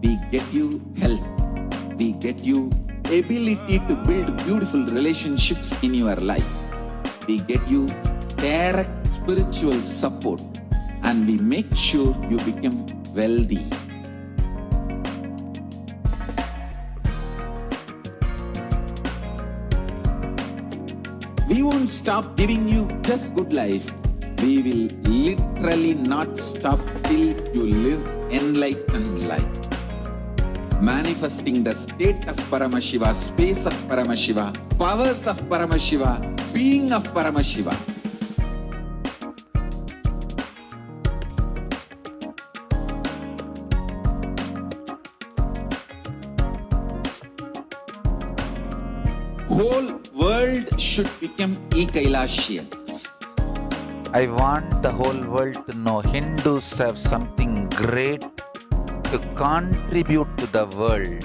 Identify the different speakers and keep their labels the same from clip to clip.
Speaker 1: we get you help, we get you ability to build beautiful relationships in your life, we get you direct spiritual support, and we make sure you become wealthy. We won't stop giving you just good life. We will literally not stop till you live enlightened life. Manifesting the state of Paramashiva, space of Paramashiva, powers of Paramashiva, being of Paramashiva. Whole world should become Kailasians.
Speaker 2: I want the whole world to know Hindus have something great to contribute to the world.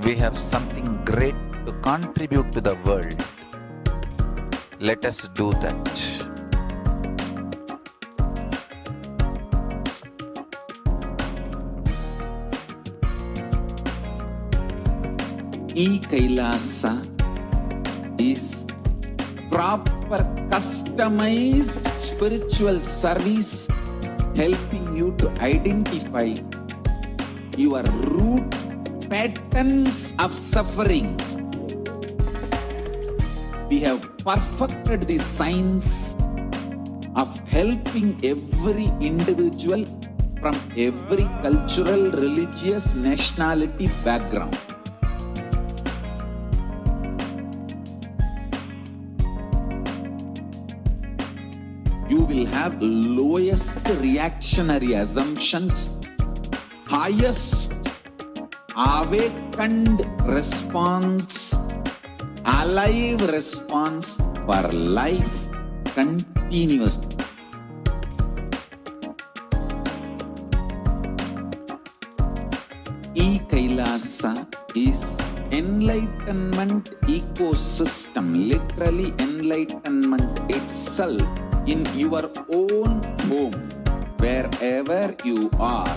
Speaker 2: We have something great to contribute to the world. Let us do that.
Speaker 1: Kailasa is proper customized spiritual service helping you to identify your root patterns of suffering. We have perfected the science of helping every individual from every cultural, religious, nationality background. You will have lowest reactionary assumptions, highest awakened response, alive response for life continuously. Kailasa is enlightenment ecosystem, literally enlightenment itself in your own home, wherever you are.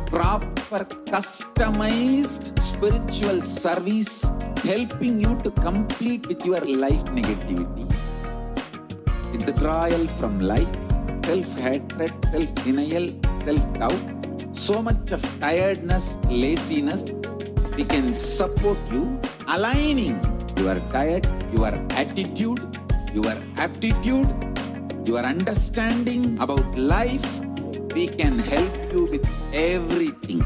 Speaker 1: Proper customized spiritual service helping you to complete with your life negativity, withdrawal from life, self-hatred, self-denial, self-doubt, so much of tiredness, laziness. We can support you aligning your diet, your attitude, your aptitude, your understanding about life. We can help you with everything.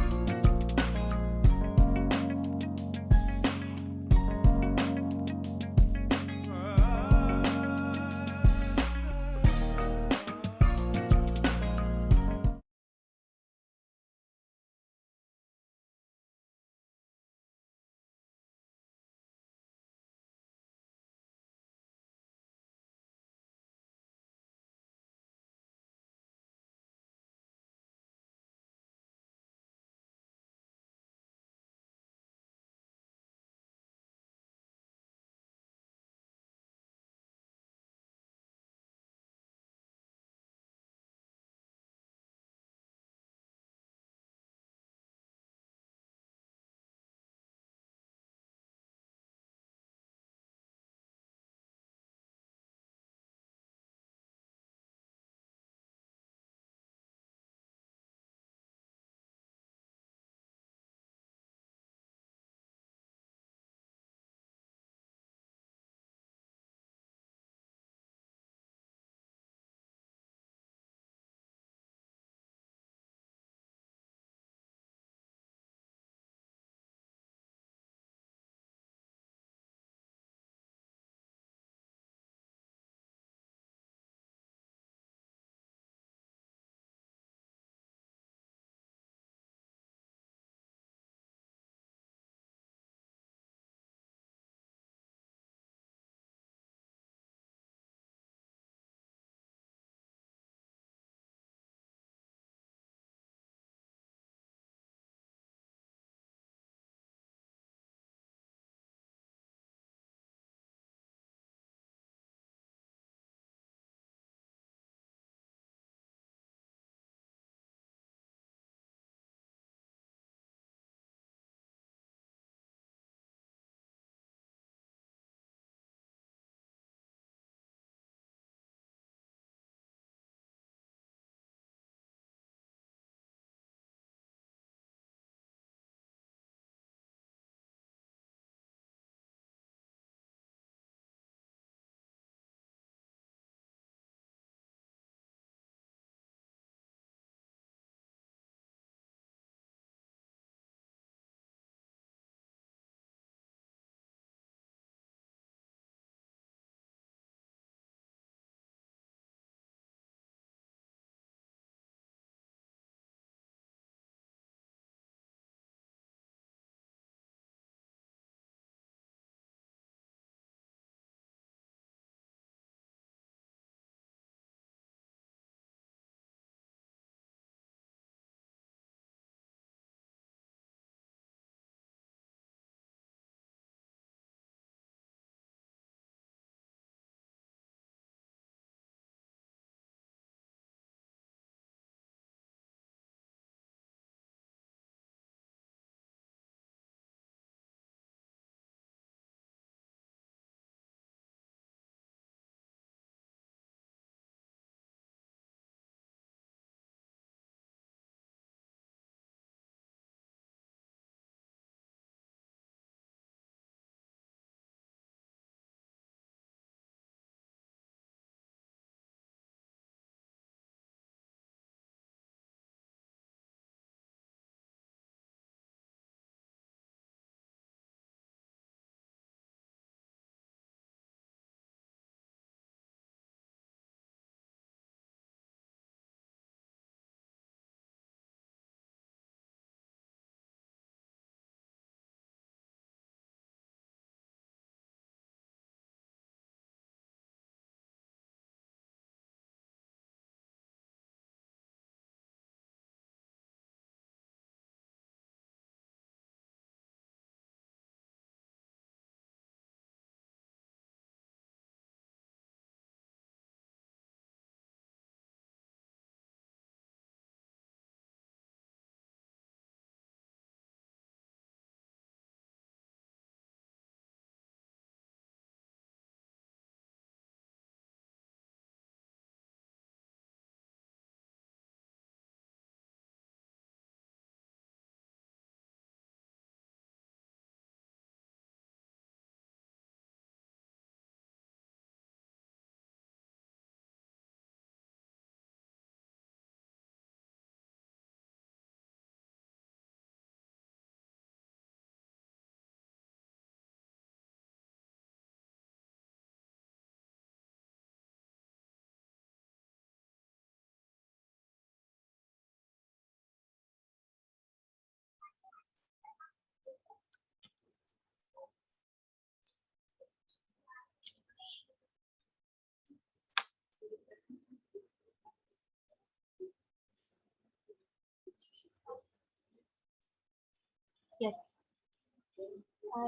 Speaker 3: Yes.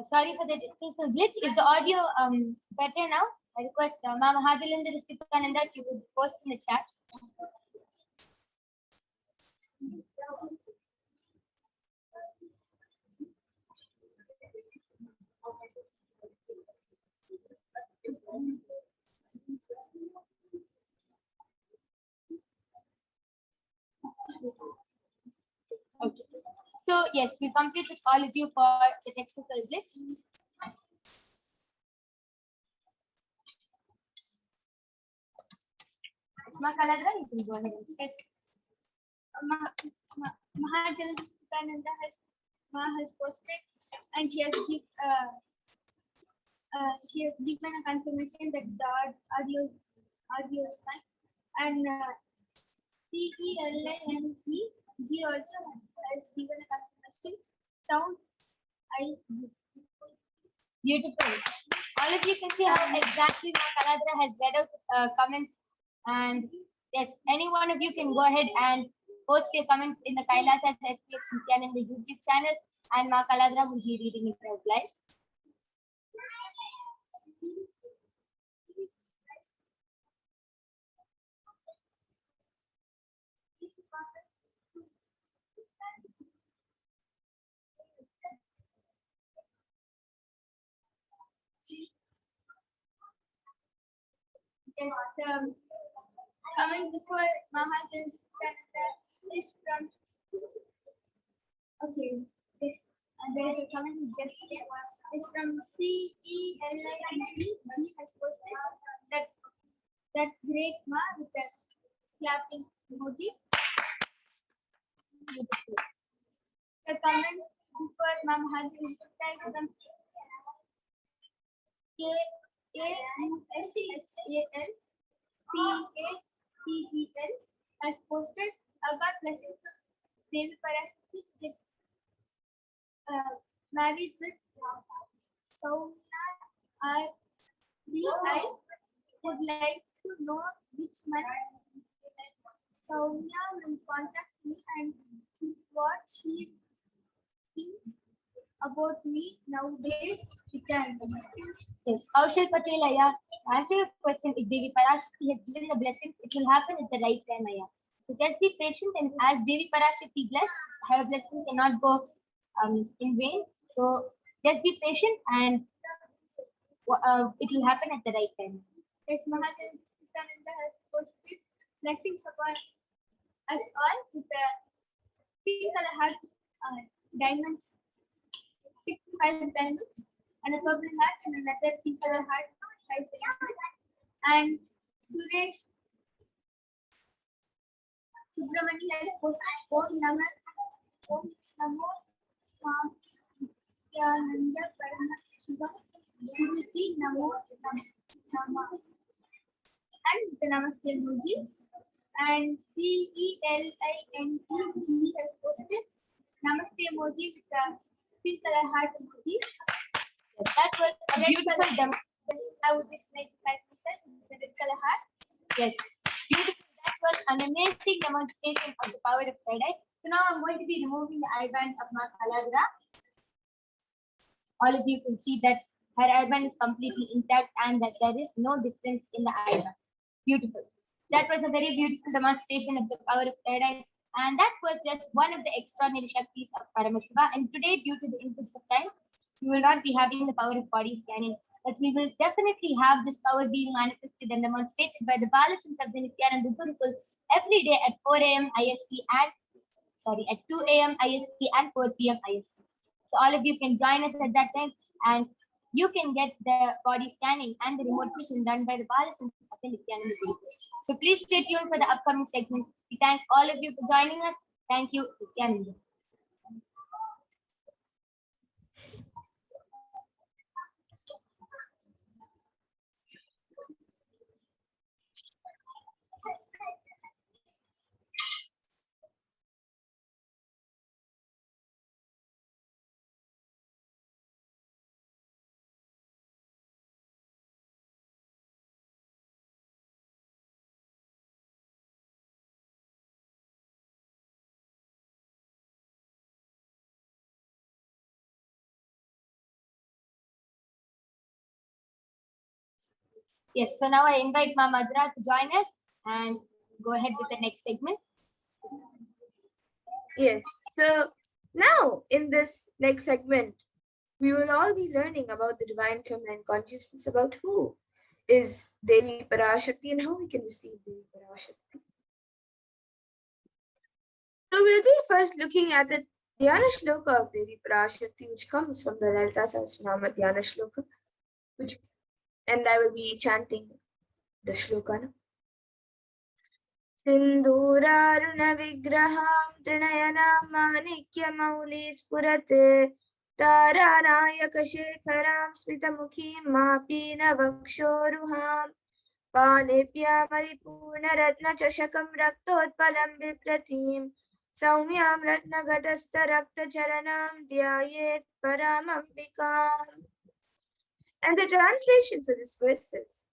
Speaker 3: Sorry for the technical glitch. Is the audio better now? I request Mama Hadilinda Nithyananda to post in the chat. Okay. So yes, we completed all of you for the technical glitch. Makaladra, you can go ahead. Yes. Mahajalakananda has posted, and she has given a confirmation that the audio is fine. And CELINEG also has given a confirmation. Sound beautiful. All of you can see how exactly Makaladra has read out comments. And yes, any one of you can go ahead and post your comments in the Kailasa HDH Nithyananda YouTube channel, and Makaladra will be reading it out live. Yes, comment before Mahajans is from. Okay, this and there is a comment just here. It's from CELINEG. He has posted that great ma with that clapping emoji. Beautiful. The comment before Mahajans is from KAUSHALPATEL has posted about blessings of Devi Parashakti with married with Soumya RBI would like to know which month Soumya will contact me and what she thinks about me nowadays. Yes, Kaushal Patel, Aya, answer your question. If Devi Parashakti has given the blessings, it will happen at the right time, Aya. So just be patient, and as Devi Parashakti bless, her blessing cannot go in vain. So just be patient, and it will happen at the right time. Yes, Mahajan Nithyananda has posted blessings upon us all with the pink color heart diamonds, 65 diamonds, and a purple heart and another pink color heart, 5 diamonds. And Suresh Subramani has posted Om Namo Nithyananda Paramashivam Guruji Namo Nama. And the Namaste emoji. And CELINEG has posted Namaste emoji with the pink color heart emoji. Yes, that was a beautiful demo. I would just like to say it's a red color heart. Yes, beautiful. That was an amazing demonstration of the power of third eye. So now I'm going to be removing the eye band of Makaladra. All of you can see that her eye band is completely intact and that there is no difference in the eye band. Beautiful. That was a very beautiful demonstration of the power of third eye. And that was just one of the extraordinary Shaktis of Paramashiva. And today, due to the interest of time, we will not be having the power of body scanning. But we will definitely have this power being manifested and demonstrated by the Balasins of the Nithyananda Gurukul every day at 4 a.m. IST and at 2 a.m. IST and 4 p.m. IST. So all of you can join us at that time, and you can get the body scanning and the remote vision done by the Balasins of the Nithyananda Gurukul. So please stay tuned for the upcoming segments. We thank all of you for joining us. Thank you, Nithyananda. Yes, so now I invite Ma Madra to join us and go ahead with the next segment.
Speaker 4: Yes, so now in this next segment, we will all be learning about the divine feminine consciousness, about who is Devi Parashakti and how we can receive Devi Parashakti. So we'll be first looking at the Dhyana Shloka of Devi Parashakti, which comes from the Lalita Sahasrara Dhyana Shloka, and I will be chanting the shloka now. सिन्दूरारुणविग्रहां त्रिनयनां माणिक्यमौली स्फुरते तारानायकशेखरां स्मितमुखीं मापीनवक्षोरुहां पाणिभ्यामरिपूर्णरत्नचषकं रक्तोत्पलं बिभ्रतीं सौम्यां रत्नघटस्थरक्तचरणां ध्यायेत् परामम्बिकाम्. And the translation for this verse is,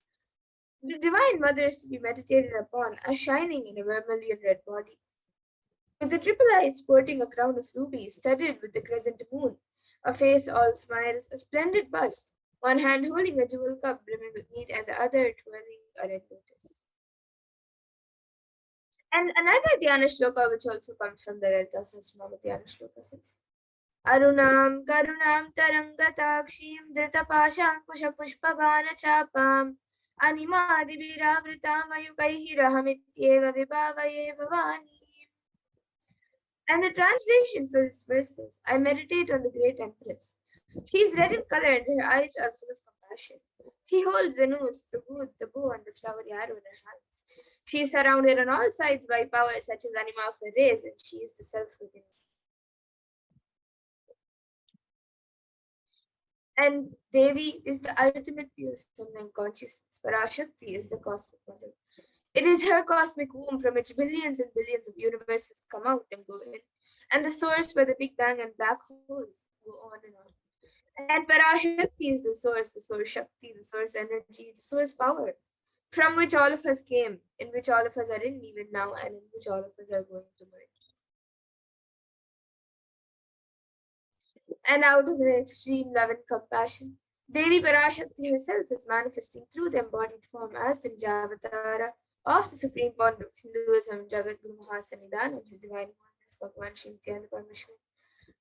Speaker 4: the Divine Mother is to be meditated upon as shining in a vermilion red body, with the triple eyes sporting a crown of rubies studded with the crescent moon, a face all smiles, a splendid bust, one hand holding a jewel cup brimming with mead, and the other twirling a red lotus. And another Dhyana Shloka, which also comes from the Lalita Sahasrara Dhyana Shloka, says, Arunam Karunam Tarangatakshim Dhritapaşankuşapuşpabhanachapam Animadibhiravritamayukaihi vibhavaye bhavani. And the translation for this verse is, I meditate on the great empress. She is red in color and her eyes are full of compassion. She holds the noose, the wood, the bow, and the flowery arrow in her hands. She is surrounded on all sides by powers such as Anima of the rays, and she is the self within. And Devi is the ultimate pure feminine consciousness. Parashakti is the cosmic mother. It is her cosmic womb from which billions and billions of universes come out and go in, and the source where the Big Bang and black holes go on and on. And Parashakti is the source Shakti, the source energy, the source power, from which all of us came, in which all of us are in even now, and in which all of us are going to merge. And out of her extreme love and compassion, Devi Parashakti herself is manifesting through the embodied form as the Nijavatara of the supreme bond of Hinduism, Jagat Guru Mahasannidhanam, his divine oneness, Bhagavan Shri Nithyananda Paramashivam,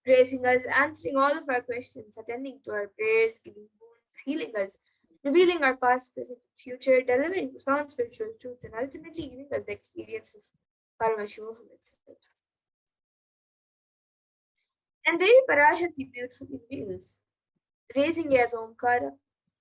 Speaker 4: gracing us, answering all of our questions, attending to our prayers, giving boons, healing us, revealing our past, present, and future, delivering profound spiritual truths, and ultimately giving us the experience of Paramashivoham itself. And Devi Parashakti beautifully reveals, raising as Omkara,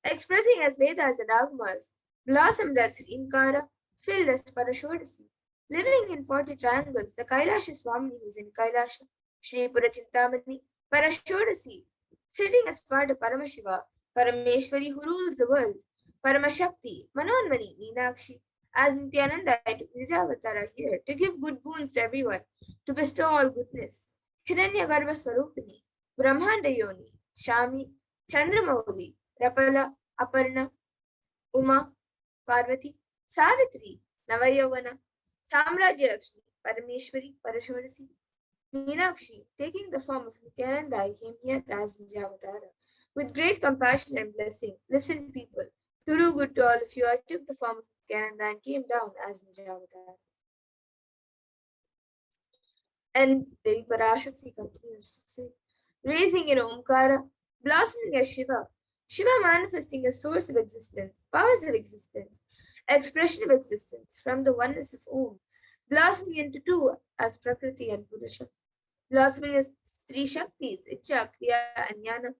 Speaker 4: expressing as Vedas and Agamas, blossomed as Inkara, filled as Parashodasi, living in 40 triangles, the Kailasa Swamini who is in Kailasa, Shri Purachintamani, Parashodasi, sitting as part of Paramashiva, Parameshwari who rules the world, Paramashakti, Manonmani, Meenakshi, as Nithyananda took Nijavatara here to give good boons to everyone, to bestow all goodness. Hiranyagarbha Swarupini, Brahmanda Yoni, Shami, Chandramauli, Rapala, Aparna, Uma, Parvati, Savitri, Navayavana, Samrajya Lakshmi, Parameshwari, Parashodasi, Meenakshi, taking the form of Nithyananda, I came here as Nijavatara. With great compassion and blessing, listen people, to do good to all of you, I took the form of Nithyananda and came down as Nijavatara. And Devi Parashakti continues to say, raising in Omkara, blossoming as Shiva, Shiva manifesting a source of existence, powers of existence, expression of existence from the oneness of Om, blossoming into two as Prakriti and Purusha, blossoming as three Shaktis, Icha, Kriya, and Jnana,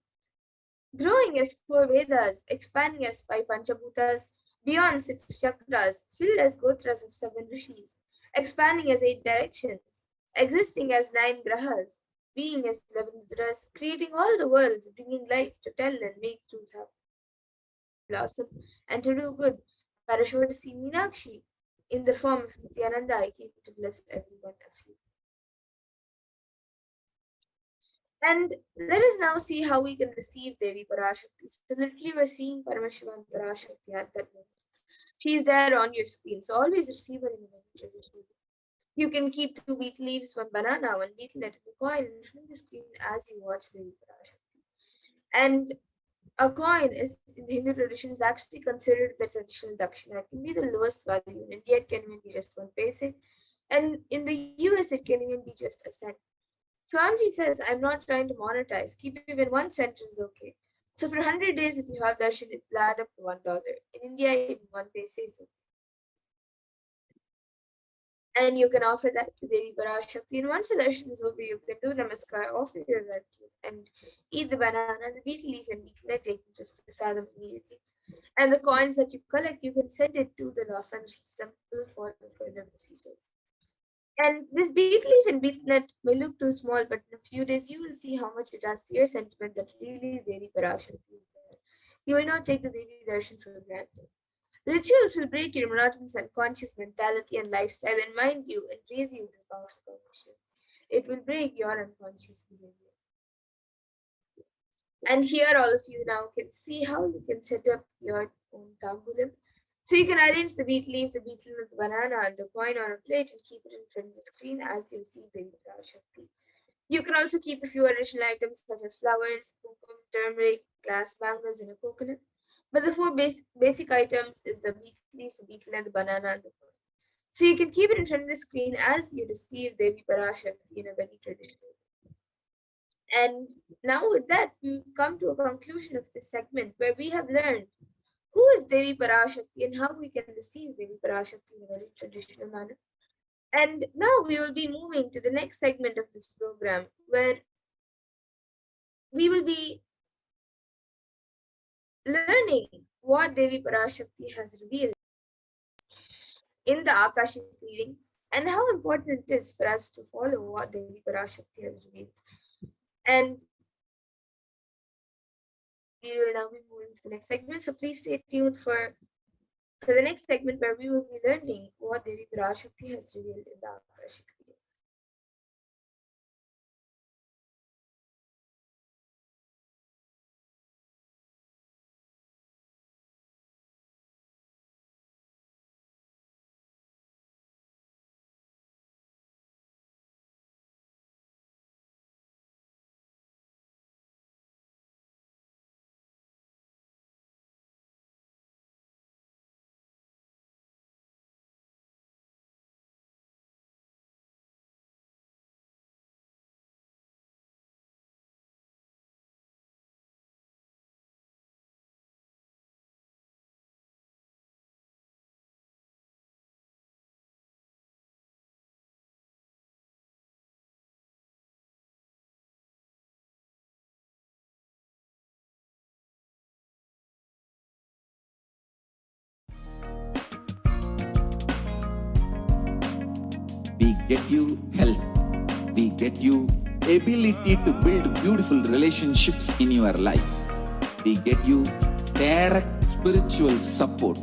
Speaker 4: growing as 4 Vedas, expanding as 5 Panchabhutas, beyond 6 chakras, filled as Gotras of 7 Rishis, expanding as 8 directions, existing as 9 grahas, being as 11 mudras, creating all the worlds, bringing life to tell and make truth happen, blossom, and to do good. Parashodasi Meenakshi, in the form of Nithyananda, I came to bless every one of you. And let us now see how we can receive Devi Parashakti. So literally we're seeing Paramashivoham Parashakti at that moment. She is there on your screen, so always receive her in the traditional. You can keep 2 beet leaves, 1 banana, 1 betel nut, and a coin in front of the screen as you watch Devi Parashakti. And A coin is in the Hindu tradition is actually considered the traditional dakshina. It can be the lowest value. In India, it can even be just 1 paise, and in the US, it can even be just a cent. Swamiji says, I'm not trying to monetize. Keep even 1 cent is okay. So for 100 days, if you have darshan, it will add up to $1. In India, even 1 paise is okay. And you can offer that to Devi Parashakti. And once the darshan is over, you can do namaskar, offer your gratitude, and eat the banana, the betel leaf, and betel nut, taking just prasadam immediately. And the coins that you collect, you can send it to the Los Angeles temple for the further procedures. And this betel leaf and betel nut may look too small, but in a few days you will see how much it adds to your sentiment that really Devi Parashakti is there. You will not take the Devi darshan for granted. Rituals will break your monotonous unconscious mentality and lifestyle and mind you and raise you to the power of cognition. It will break your unconscious behavior. And here all of you now can see how you can set up your own tambulam. So you can arrange the betel leaf, the betel nut, the banana, and the coin on a plate and keep it in front of the screen as you see the Parashakti. You can also keep a few additional items such as flowers, kumkum, turmeric, glass bangles, and a coconut. But the four basic items is the betel leaves, the betel nut, the banana, and the coin. So you can keep it in front of the screen as you receive Devi Parashakti in a very traditional way. And now with that, we come to a conclusion of this segment where we have learned who is Devi Parashakti and how we can receive Devi Parashakti in a very traditional manner. And now we will be moving to the next segment of this program where we will be learning what Devi Parashakti has revealed in the Akashic readings and how important it is for us to follow what Devi Parashakti has revealed. And we will now be moving to the next segment. So please stay tuned for the next segment where we will be learning what Devi Parashakti has revealed in the Akashic readings.
Speaker 1: We get you health. We get you ability to build beautiful relationships in your life. We get you direct spiritual support,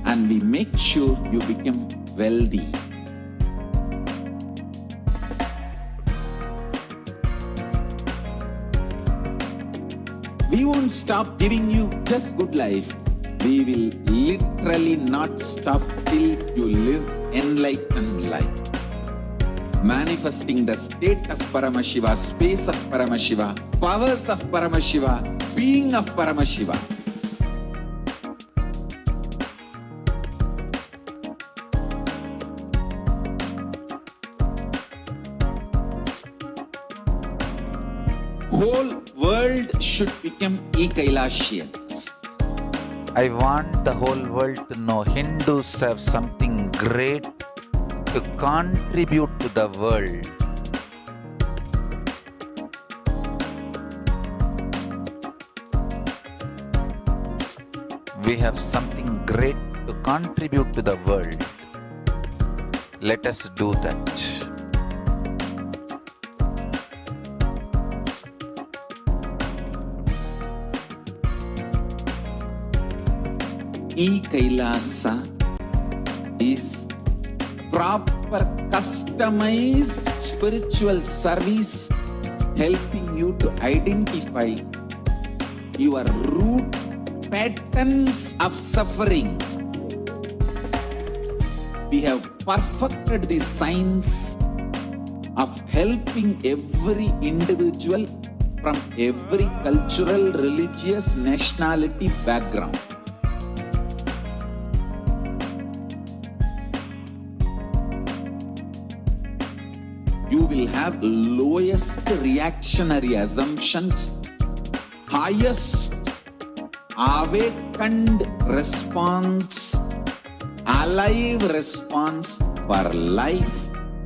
Speaker 1: and we make sure you become wealthy. We won't stop giving you just good life. We will literally not stop till you live enlightened life. Manifesting the state of Paramashiva, space of Paramashiva, powers of Paramashiva, being of Paramashiva. Whole world should become Kailasians.
Speaker 2: I want the whole world to know Hindus have something great to contribute to the world. We have something great to contribute to the world. Let us do that.
Speaker 1: Kailasa is proper customized spiritual service helping you to identify your root patterns of suffering. We have perfected the science of helping every individual from every cultural, religious, nationality background. You will have lowest reactionary assumptions, highest awakened response, alive response for life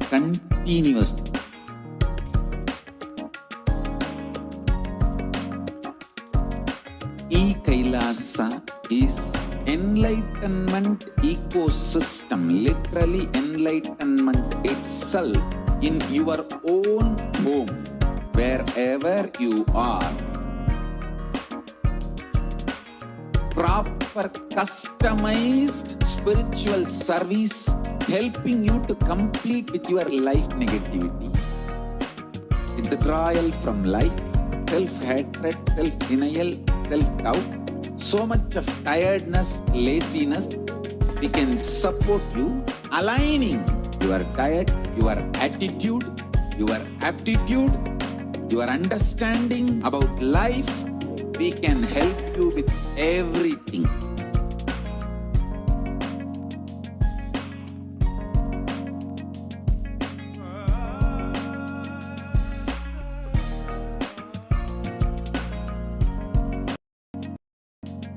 Speaker 1: continuously. Kailasa is enlightenment ecosystem, literally enlightenment itself in your own home, wherever you are. Proper customized spiritual service helping you to complete with your life negativity. Withdrawal from life, self-hatred, self-denial, self-doubt, so much of tiredness, laziness, we can support you, aligning your diet, your attitude, your aptitude, your understanding about life. We can help you with everything.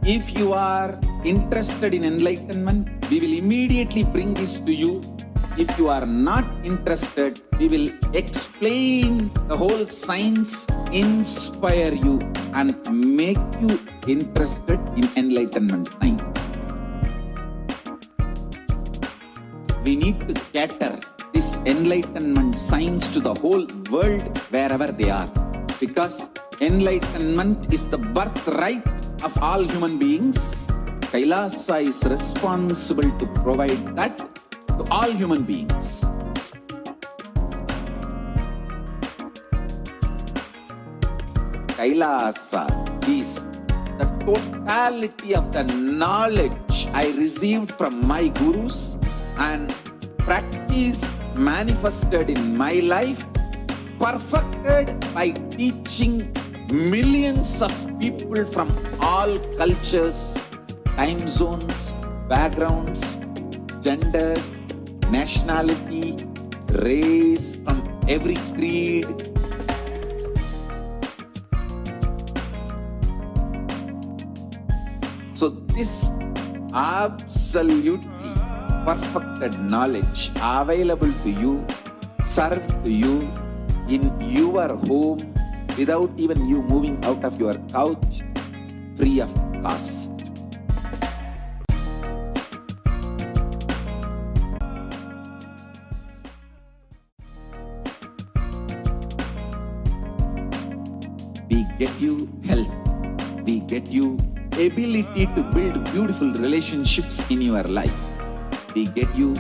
Speaker 1: If you are interested in enlightenment, we will immediately bring this to you. If you are not interested, we will explain the whole science, inspire you and make you interested in enlightenment science. We need to cater this enlightenment science to the whole world wherever they are, because enlightenment is the birthright of all human beings. Kailasa is responsible to provide that to all human beings. Kailasa is the totality of the knowledge I received from my gurus and practice manifested in my life, perfected by teaching millions of people from all cultures, time zones, backgrounds, genders, nationality, race, from every creed. So this absolutely perfected knowledge available to you, served to you in your home, without even you moving out of your couch, free of cost. We get you health. We get you ability to build beautiful relationships in your life. We get you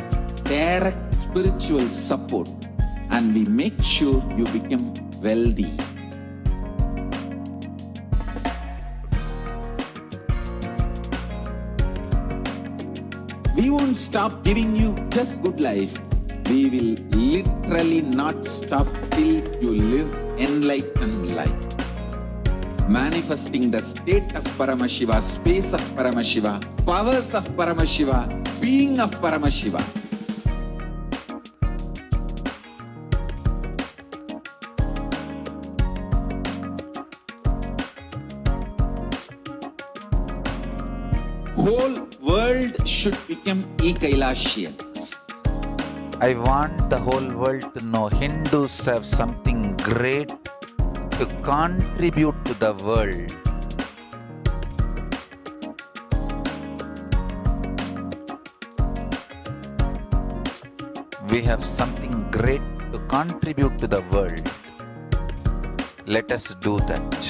Speaker 1: direct spiritual support, and we make sure you become wealthy. We won't stop giving you just good life. We will literally not stop till you live enlightened life. Manifesting the state of Paramashiva, space of Paramashiva, powers of Paramashiva, being of Paramashiva. Whole world should become Kailasians.
Speaker 2: I want the whole world to know Hindus have something great to contribute to the world. We have something great to contribute to the world. Let us do that.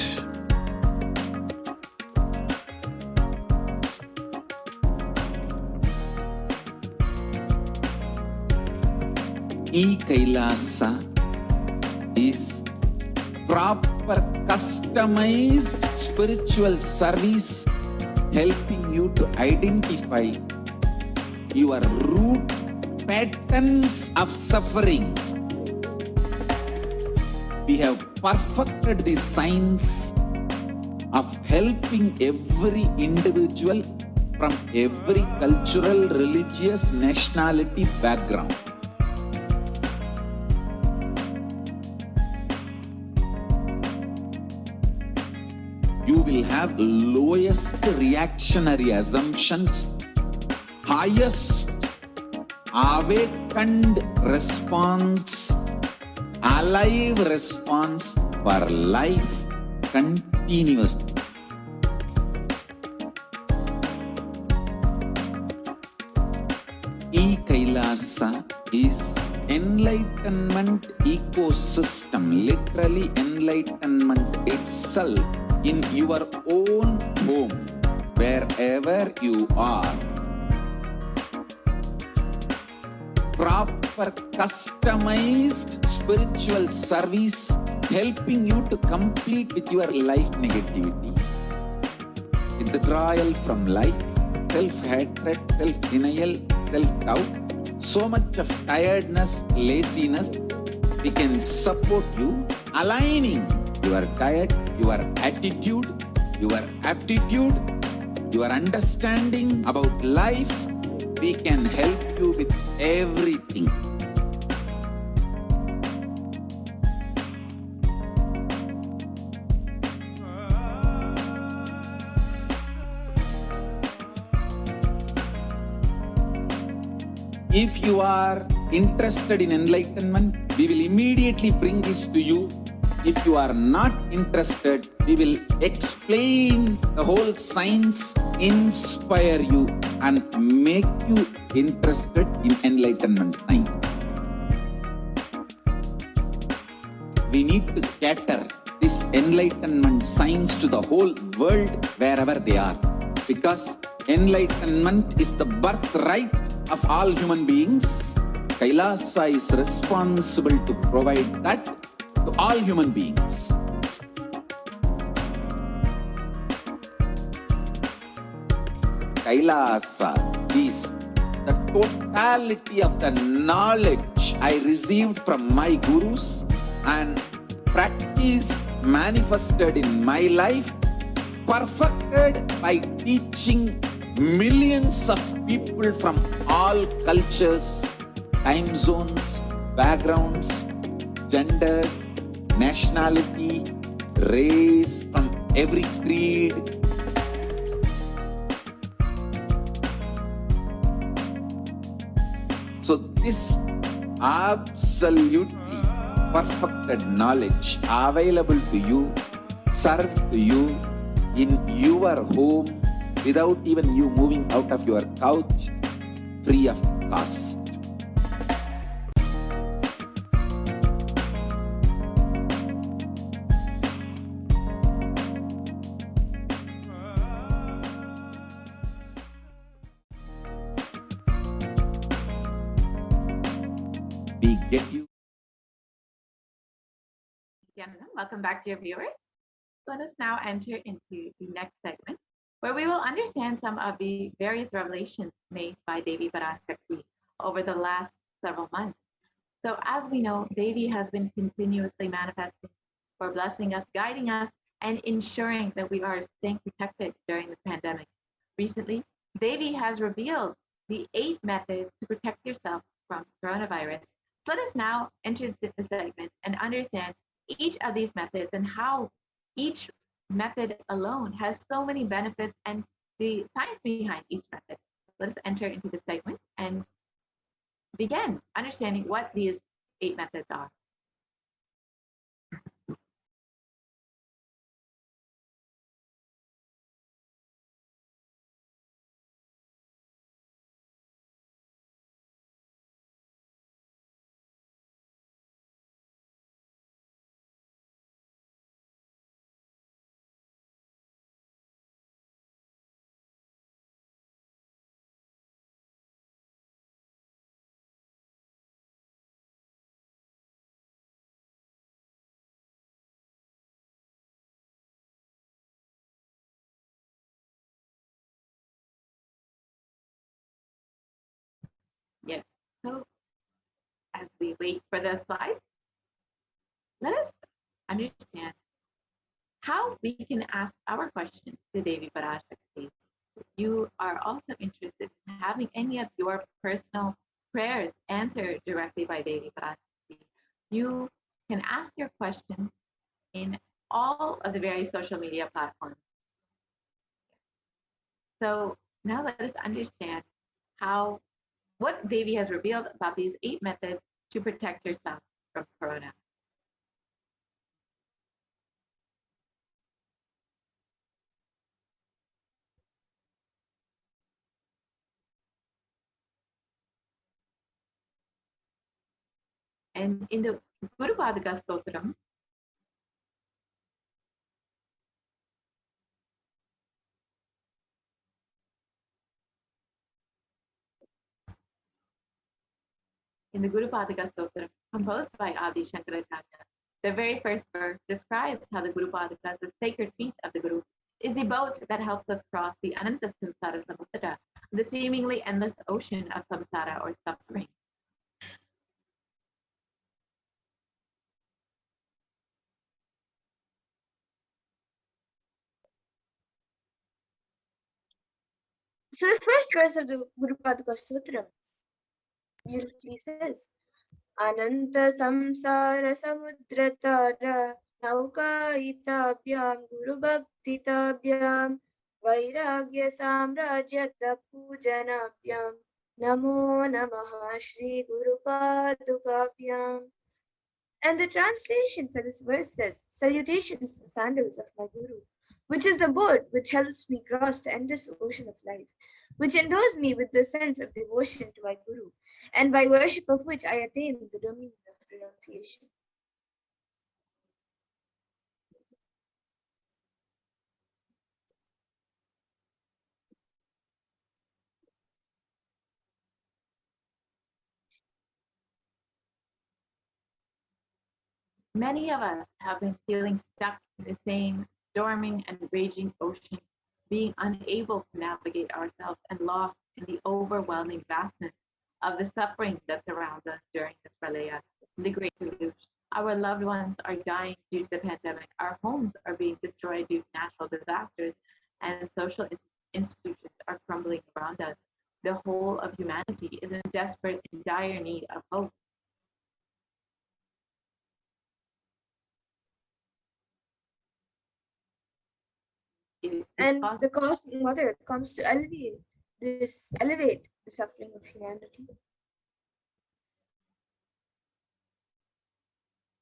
Speaker 1: Kailasa is proper customized spiritual service helping you to identify your root patterns of suffering. We have perfected the science of helping every individual from every cultural, religious, nationality background. You will have lowest reactionary assumptions, highest awakened response, alive response for life continuously. Kailasa is enlightenment ecosystem, literally enlightenment itself in your own home, wherever you are. Proper customized spiritual service helping you to complete with your life negativity. Withdrawal from life, self-hatred, self-denial, self-doubt, so much of tiredness, laziness, we can support you, aligning your diet, your attitude, your aptitude, your understanding about life. We can help you with everything. If you are interested in enlightenment, we will immediately bring this to you. If you are not interested, we will explain the whole science, inspire you, and make you interested in enlightenment science. We need to cater this enlightenment science to the whole world wherever they are, because enlightenment is the birthright of all human beings. Kailasa is responsible to provide that to all human beings. Kailasa is the totality of the knowledge I received from my gurus and practice manifested in my life, perfected by teaching millions of people from all cultures, time zones, backgrounds, genders, nationality, race, from every creed. So this absolutely perfected knowledge available to you, served to you in your home without even you moving out of your couch, free of cost. We get you.
Speaker 5: Welcome back, dear viewers. Let us now enter into the next segment, where we will understand some of the various revelations made by Devi Parashakti over the last several months. So as we know, Devi has been continuously manifesting for blessing us, guiding us, and ensuring that we are staying protected during this pandemic. Recently, Devi has revealed the 8 methods to protect yourself from coronavirus. Let us now enter into the segment and understand each of these methods and how each method alone has so many benefits and the science behind each method. Let us enter into the segment and begin understanding what these 8 methods are. Yes. So as we wait for the slide, let us understand how we can ask our questions to Devi Parashakti. If you are also interested in having any of your personal prayers answered directly by Devi Parashakti, you can ask your questions in all of the various social media platforms. So now let us understand what Devi has revealed about these 8 methods to protect yourself from corona. And in the Guru Padaka Stotram, composed by Adi Shankaracharya, the very first verse describes how the Guru Padaka, the sacred feet of the Guru, is the boat that helps us cross the Ananta Samsara Samudra, the seemingly endless ocean of samsara or suffering.
Speaker 4: So the first verse of the Guru Padaka Sutra beautifully says, Ananta samsara samudratara naukaitabhyam guru bhaktitabhyam vairagya samrajyata pujanabhyam namo namaha Shri Guru Padukabhyam. And the translation for this verse says, salutations to the sandals of my Guru, which is the boat which helps me cross the endless ocean of life, which endows me with the sense of devotion to my Guru, and by worship of which I attain the dominion of renunciation.
Speaker 5: Many of us have been feeling stuck in the same storming and raging ocean, being unable to navigate ourselves and lost in the overwhelming vastness of the suffering that surrounds us during the pralaya, the great deluge. Our loved ones are dying due to the pandemic. Our homes are being destroyed due to natural disasters, and social institutions are crumbling around us. The whole of humanity is in desperate and dire need of hope.
Speaker 4: And the Cosmic Mother comes to elevate the suffering of humanity.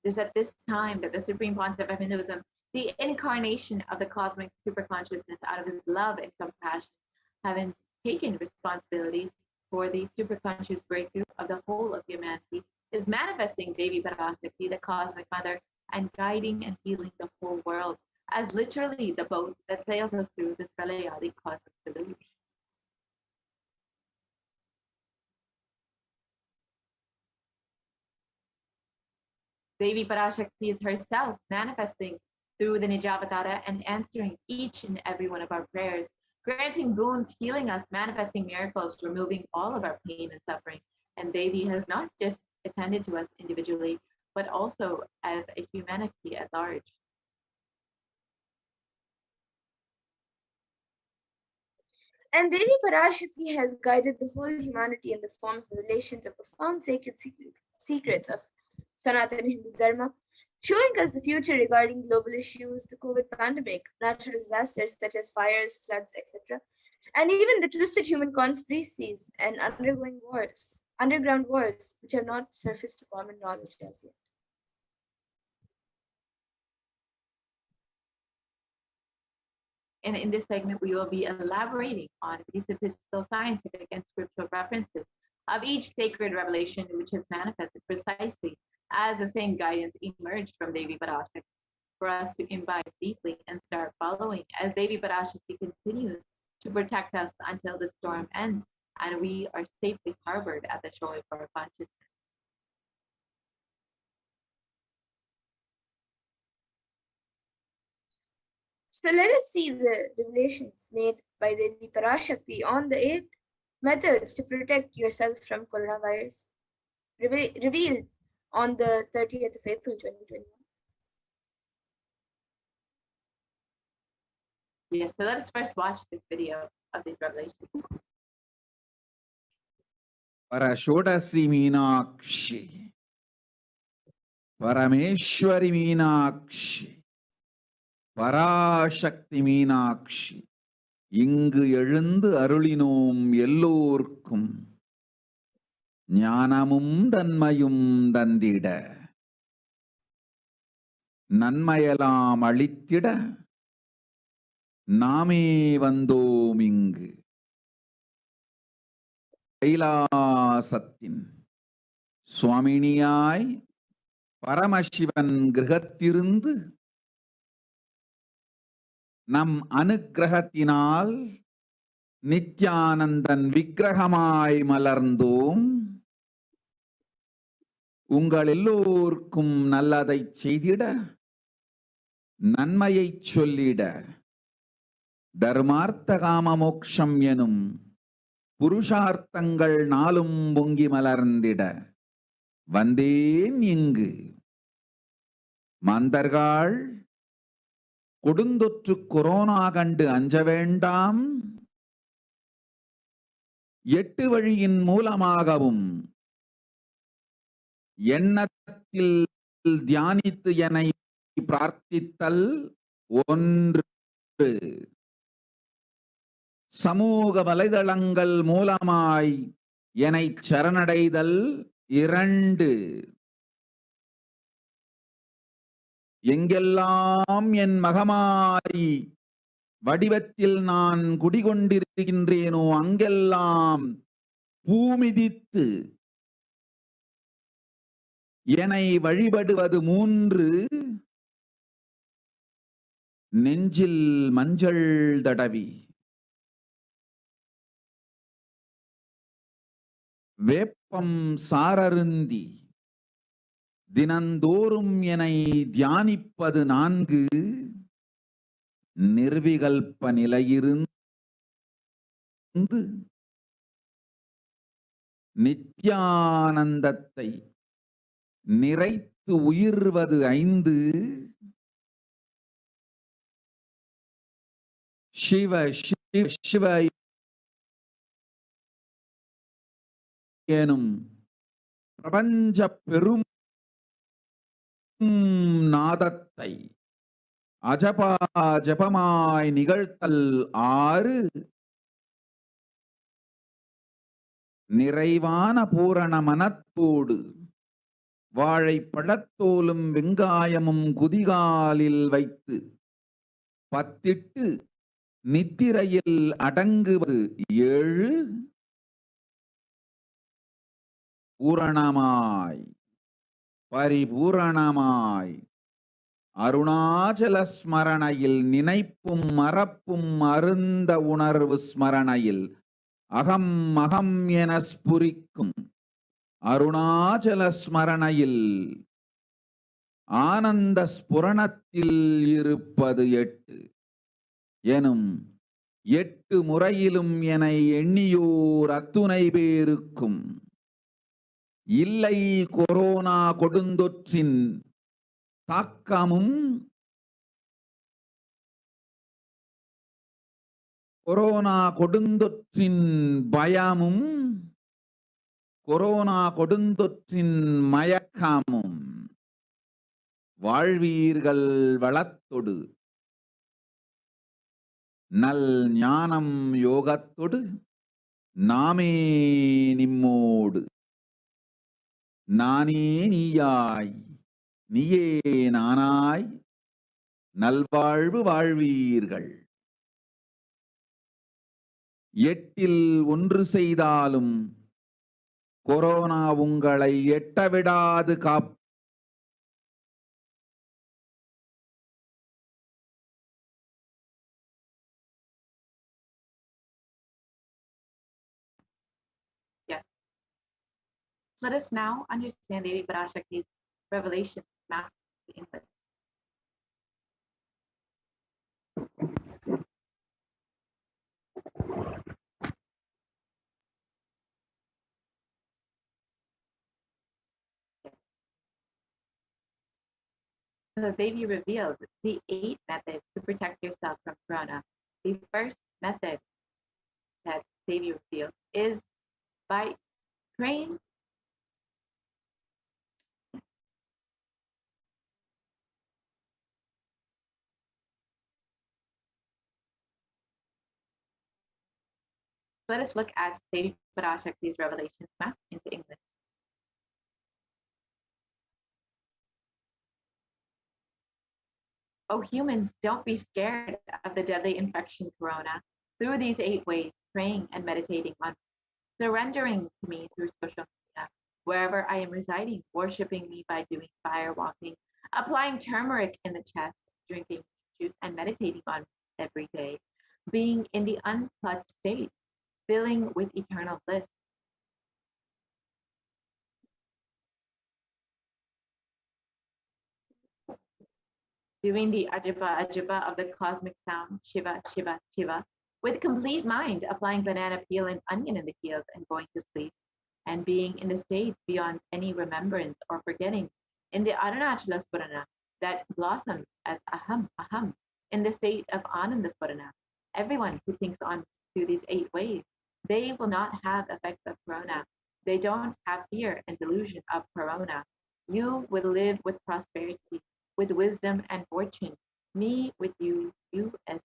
Speaker 5: It is at this time that the Supreme Pontiff of Hinduism, the incarnation of the cosmic superconsciousness out of his love and compassion, having taken responsibility for the superconscious breakthrough of the whole of humanity, is manifesting Devi Parashakti, the cosmic mother, and guiding and healing the whole world as literally the boat that sails us through this pralaya, the cosmic deluge. Devi Parashakti is herself manifesting through the Nijavatara and answering each and every one of our prayers, granting boons, healing us, manifesting miracles, removing all of our pain and suffering. And Devi has not just attended to us individually, but also as a humanity at large.
Speaker 4: And Devi Parashakti has guided the whole humanity in the form of revelations of profound sacred secrets of Sanatana Hindu Dharma, showing us the future regarding global issues, the COVID pandemic, natural disasters such as fires, floods, etc., and even the twisted human conspiracies and underground wars, which have not surfaced to common knowledge as yet.
Speaker 5: And in this segment, we will be elaborating on the statistical, scientific, and scriptural references of each sacred revelation which has manifested precisely as the same guidance emerged from Devi Parashakti for us to imbibe deeply and start following as Devi Parashakti continues to protect us until the storm ends and we are safely harbored at the shore of our consciousness.
Speaker 4: So let us see the revelations made by Devi Parashakti on the 8 methods to protect yourself from coronavirus, revealed on the 30th of April 2021.
Speaker 5: Yes, so let us first watch this video of these revelations.
Speaker 1: Parashodasi Meenakshi, Parameshwari Meenakshi, Parashakti Meenakshi, இங்கு எழுந்து அருளினோம் எல்லோர்க்கும் ஞானமும் தன்மையும் தந்திட நன்மையெல்லாம் அளித்திட நாமே வந்தோம் இங்கு கைலாசத்தின் சுவாமினியாய் பரமசிவன் கிரகத்திருந்து நம் அனுக்கிரகத்தினால் நித்யானந்தன் விக்கிரகமாய் மலர்ந்தோம். உங்கள் எல்லோருக்கும் நல்லதை செய்திட நன்மையை சொல்லிட தர்மார்த்த காம மோக்ஷம் எனும் புருஷார்த்தங்கள் நாளும் பொங்கி மலர்ந்திட வந்தேன் இங்கு. மாந்தர்கள் கொடுந்தொற்று கொரோனா கண்டு அஞ்ச வேண்டாம். 8 வழியின் மூலமாகவும் எண்ணத்தில் தியானித்து என்னை பிரார்த்தித்தல் ஒன்று, சமூக வலைதளங்கள் மூலமாய் என்னை சரணடைதல் 2, எங்கெல்லாம் என் மகமாரி வடிவத்தில் நான் குடிகொண்டிருக்கின்றேனோ அங்கெல்லாம் பூமிதித்து என்னை வழிபடுவது 3, நெஞ்சில் மஞ்சள் தடவி வேப்பம் சாரருந்தி தினந்தோறும் என்னை தியானிப்பது 4, நிர்விகல்ப நிலையிருந்து நித்யானந்தத்தை நிறைத்து உயிர்வது 5, சிவ சிவ சிவ எனும் பிரபஞ்ச பெரும் நாதத்தை அஜபா ஜபமாய் நிகழ்த்தல் 6, நிறைவான பூரண மனத்தோடு வாழைப்பழத்தோலும் வெங்காயமும் குதிகாலில் வைத்து பத்திட்டு நித்திரையில் அடங்குவது 7, பூரணமாய் பரிபூரணமாய் அருணாச்சல ஸ்மரணையில் நினைப்பும் மறப்பும் அருந்த உணர்வு ஸ்மரணையில் அகம் அகம் என ஸ்புரிக்கும் அருணாச்சல ஸ்மரணையில் ஆனந்த ஸ்புரணத்தில் இருப்பது 8 எனும் 8 முறையிலும் என எண்ணியோர் அத்துணை பேருக்கும் இல்லை கொரோனா கொடுந்தொற்றின் தாக்கமும் கொரோனா கொடுந்தொற்றின் பயமும் கொரோனா கொடுந்தொற்றின் மயக்கமும் வாழ்வீர்கள் வளத்தொடு நல் ஞானம் யோகத்தொடு நாமே நிம்மோடு நானே நீயாய் நீயே நானாய் நல்வாழ்வு வாழ்வீர்கள். 8இல் 1 செய்தாலும் கொரோனா உங்களை எட்டவிடாது காப்பு.
Speaker 5: Let us now understand Devi Parashakti's revelation math to English. The Devi revealed the 8 methods to protect yourself from corona the first method that Devi revealed is by praying. Let us look at Devi Parashakti's revelations map into English. Oh, humans, don't be scared of the deadly infection corona. Through these 8 ways, praying and meditating on surrendering to me through social media, wherever I am residing, worshiping me by doing fire walking, applying turmeric in the chest, drinking juice, and meditating on every day, being in the unclutched state, filling with eternal bliss. Doing the Ajaba Ajaba of the cosmic sound, Shiva, Shiva, Shiva, with complete mind, applying banana peel and onion in the heels and going to sleep, and being in the state beyond any remembrance or forgetting, in the Arunachala Spurana that blossoms as Aham, Aham, in the state of Ananda Spurana. Everyone who thinks on through these 8 ways, they will not have effects of corona. They don't have fear and delusion of corona. You will live with prosperity, with wisdom and fortune. Me with you, you as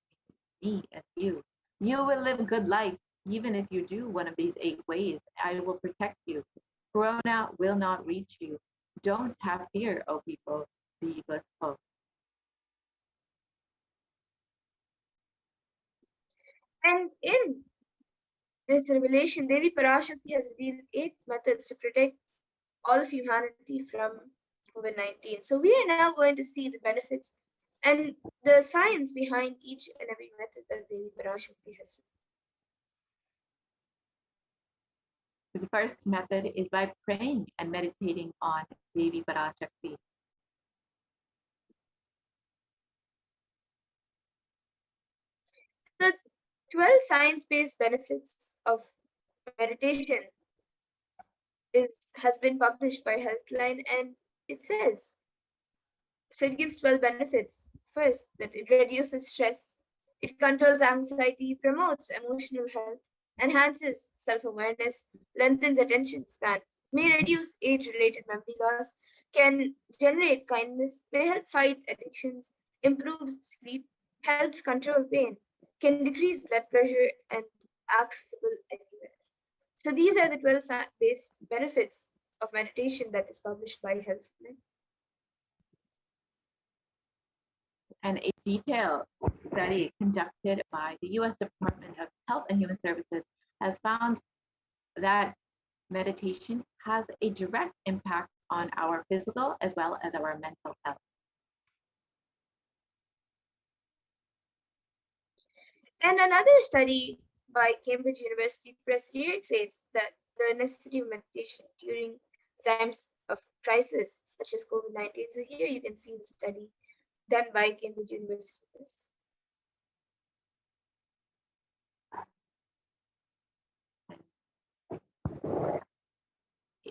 Speaker 5: me as you. You will live a good life, even if you do one of these 8 ways. I will protect you. Corona will not reach you. Don't have fear, O people. Be blissful.
Speaker 4: And in this revelation, Devi Parashakti has revealed 8 methods to protect all of humanity from COVID-19. So we are now going to see the benefits and the science behind each and every method that Devi Parashakti has.
Speaker 5: The first method is by praying and meditating on Devi Parashakti.
Speaker 4: The 12 science-based benefits of meditation has been published by Healthline, and it says, so it gives 12 benefits. First, that it reduces stress, it controls anxiety, promotes emotional health, enhances self-awareness, lengthens attention span, may reduce age-related memory loss, can generate kindness, may help fight addictions, improves sleep, helps control pain, can decrease blood pressure, and accessible anywhere. So these are the 12 based benefits of meditation that is published by Healthline.
Speaker 5: And a detailed study conducted by the US Department of Health and Human Services has found that meditation has a direct impact on our physical as well as our mental health.
Speaker 4: And another study by Cambridge University Press reiterates that the necessity of meditation during times of crisis, such as COVID-19. So here you can see the study done by Cambridge University Press.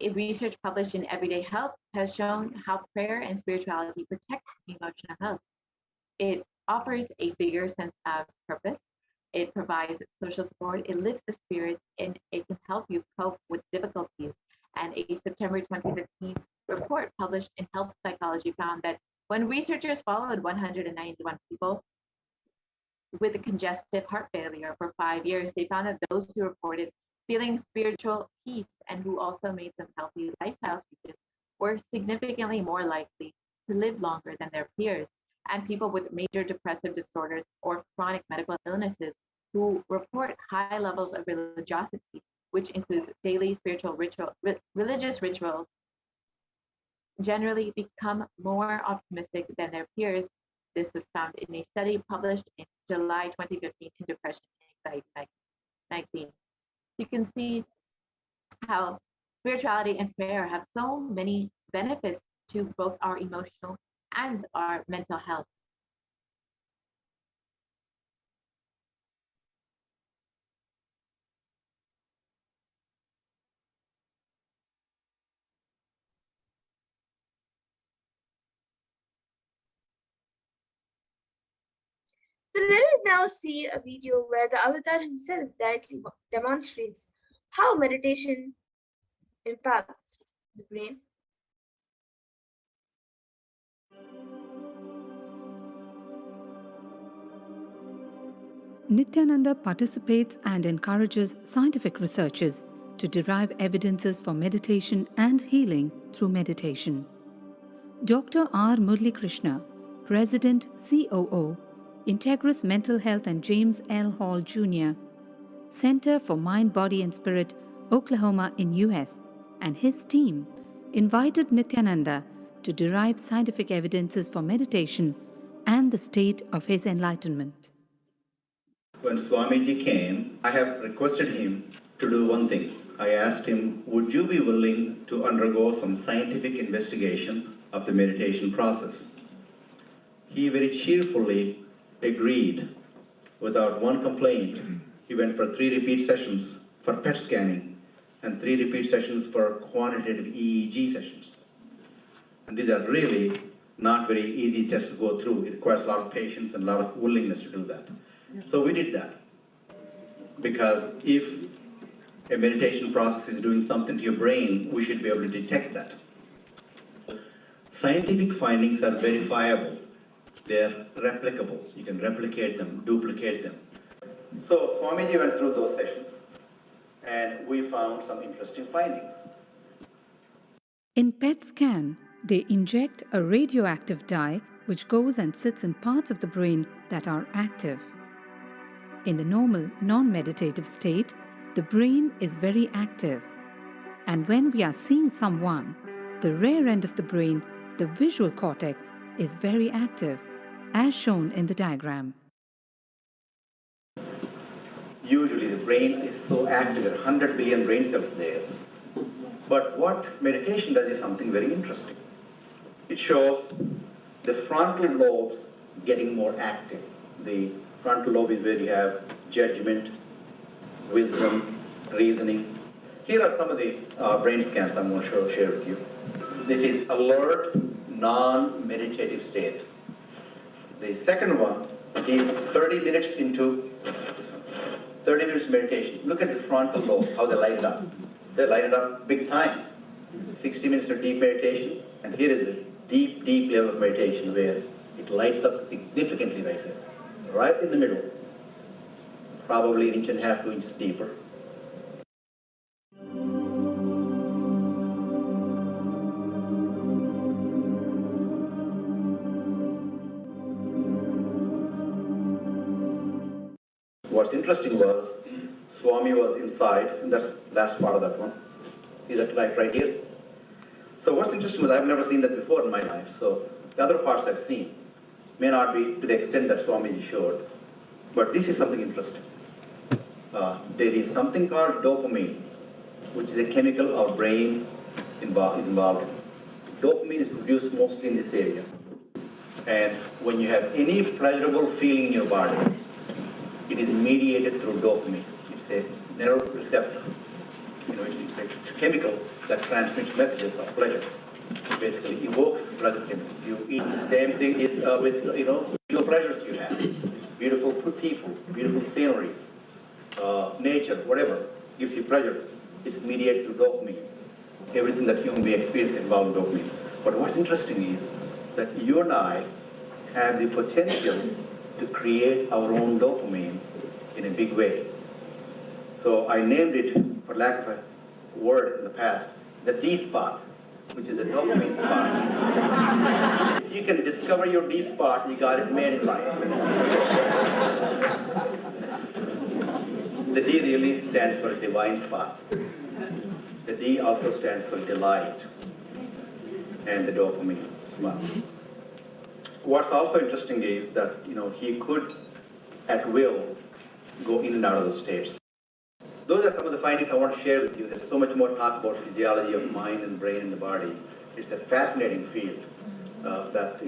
Speaker 5: A research published in Everyday Health has shown how prayer and spirituality protects emotional health. It offers a bigger sense of purpose. It provides social support. It lifts the spirit, and it can help you cope with difficulties. And a September 2015 report published in Health Psychology found that when researchers followed 191 people with a congestive heart failure for 5 years, they found that those who reported feeling spiritual peace and who also made some healthy lifestyle changes were significantly more likely to live longer than their peers. And people with major depressive disorders or chronic medical illnesses who report high levels of religiosity, which includes daily spiritual religious rituals, generally become more optimistic than their peers. This was found in a study published in July 2015 in Depression and Anxiety magazine. You can see how spirituality and prayer have so many benefits to both our emotional and our mental health.
Speaker 4: So let us now see a video where the avatar himself directly demonstrates how meditation impacts the brain.
Speaker 6: Nithyananda participates and encourages scientific researchers to derive evidences for meditation and healing through meditation. Dr. R. Murli Krishna, President COO, Integris Mental Health and James L. Hall Jr., Center for Mind, Body and Spirit, Oklahoma in US, and his team invited Nithyananda to derive scientific evidences for meditation and the state of his enlightenment.
Speaker 7: When Swamiji came, I have requested him to do one thing. I asked him, would you be willing to undergo some scientific investigation of the meditation process? He very cheerfully agreed without one complaint. He went for 3 repeat sessions for PET scanning and 3 repeat sessions for quantitative EEG sessions. And these are really not very easy tests to go through. It requires a lot of patience and a lot of willingness to do that. So we did that, because if a meditation process is doing something to your brain, we should be able to detect that. Scientific findings are verifiable. They're replicable. You can replicate them, duplicate them. So Swamiji went through those sessions and we found some interesting findings.
Speaker 6: In PET scan, they inject a radioactive dye which goes and sits in parts of the brain that are active. In the normal, non-meditative state, the brain is very active. And when we are seeing someone, the rear end of the brain, the visual cortex, is very active, as shown in the diagram.
Speaker 7: Usually the brain is so active, there are 100 billion brain cells there. But what meditation does is something very interesting. It shows the frontal lobes getting more active. The frontal lobe is where you have judgment, wisdom, reasoning. Here are some of the brain scans I'm going to share with you. This is alert, non-meditative state. The second one is 30 minutes into 30 minutes meditation. Look at the frontal lobes, how they light it up. They light it up big time. 60 minutes of deep meditation, and here is a deep, deep level of meditation where it lights up significantly right here. Right in the middle, probably 1.5 inches, 2 inches deeper. What's interesting was, Swami was inside, and that's the last part of that one. See that right here? So what's interesting was, I've never seen that before in my life, so the other parts I've seen may not be to the extent that Swamiji showed, but this is something interesting. There is something called dopamine, which is a chemical our brain is involved in. Dopamine is produced mostly in this area. And when you have any pleasurable feeling in your body, it is mediated through dopamine. It's a neuroreceptor. It's a chemical that transmits messages of pleasure. It basically evokes pleasure chemicals. You eat the same thing with visual pleasures you have. Beautiful people, beautiful sceneries, nature, whatever gives you pleasure. It's mediated through dopamine. Everything that human being experiences involves dopamine. But what's interesting is that you and I have the potential to create our own dopamine in a big way. So I named it, for lack of a word in the past, the D spot, which is the dopamine spot. If you can discover your D spot, you got it made in life. The D really stands for divine spot. The D also stands for delight, and the dopamine spot. What's also interesting is that he could, at will, go in and out of the states. Those are some of the findings I want to share with you. There's so much more talk about physiology of mind and brain and the body. It's a fascinating field that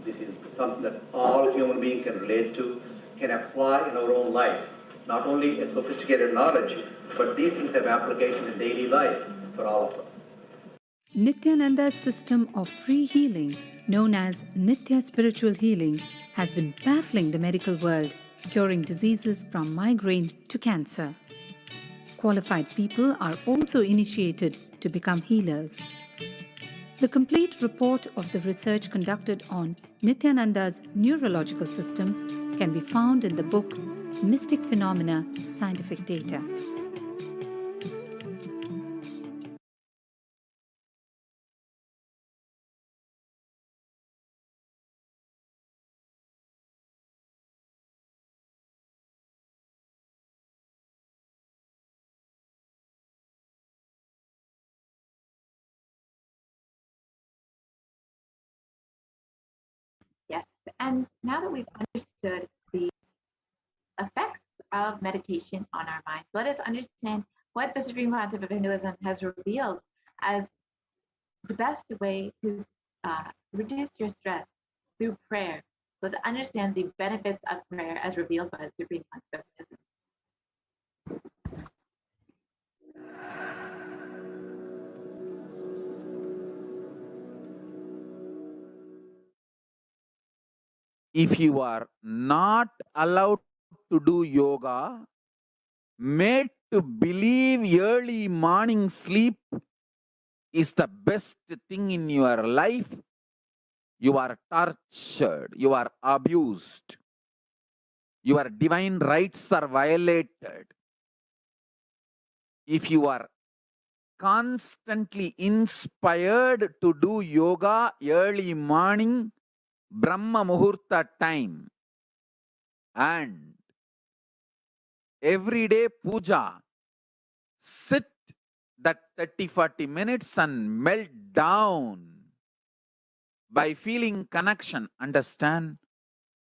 Speaker 7: this is something that all human beings can relate to, can apply in our own lives. Not only a sophisticated knowledge, but these things have application in daily life for all of us.
Speaker 6: Nithyananda's system of free healing, known as Nithya spiritual healing, has been baffling the medical world, curing diseases from migraine to cancer. Qualified people are also initiated to become healers. The complete report of the research conducted on Nithyananda's neurological system can be found in the book Mystic Phenomena, Scientific Data.
Speaker 5: Yes, and now that we've understood the effects of meditation on our minds, let us understand what the Supreme Pontiff of Hinduism has revealed as the best way to reduce your stress through prayer. So to understand the benefits of prayer as revealed by the Supreme Pontiff of Hinduism.
Speaker 2: If you are not allowed to do yoga, made to believe early morning sleep is the best thing in your life, you are tortured, you are abused, your divine rights are violated. If you are constantly inspired to do yoga early morning, Brahma Muhurta time, and everyday puja, sit that 30-40 minutes and melt down by feeling connection. Understand,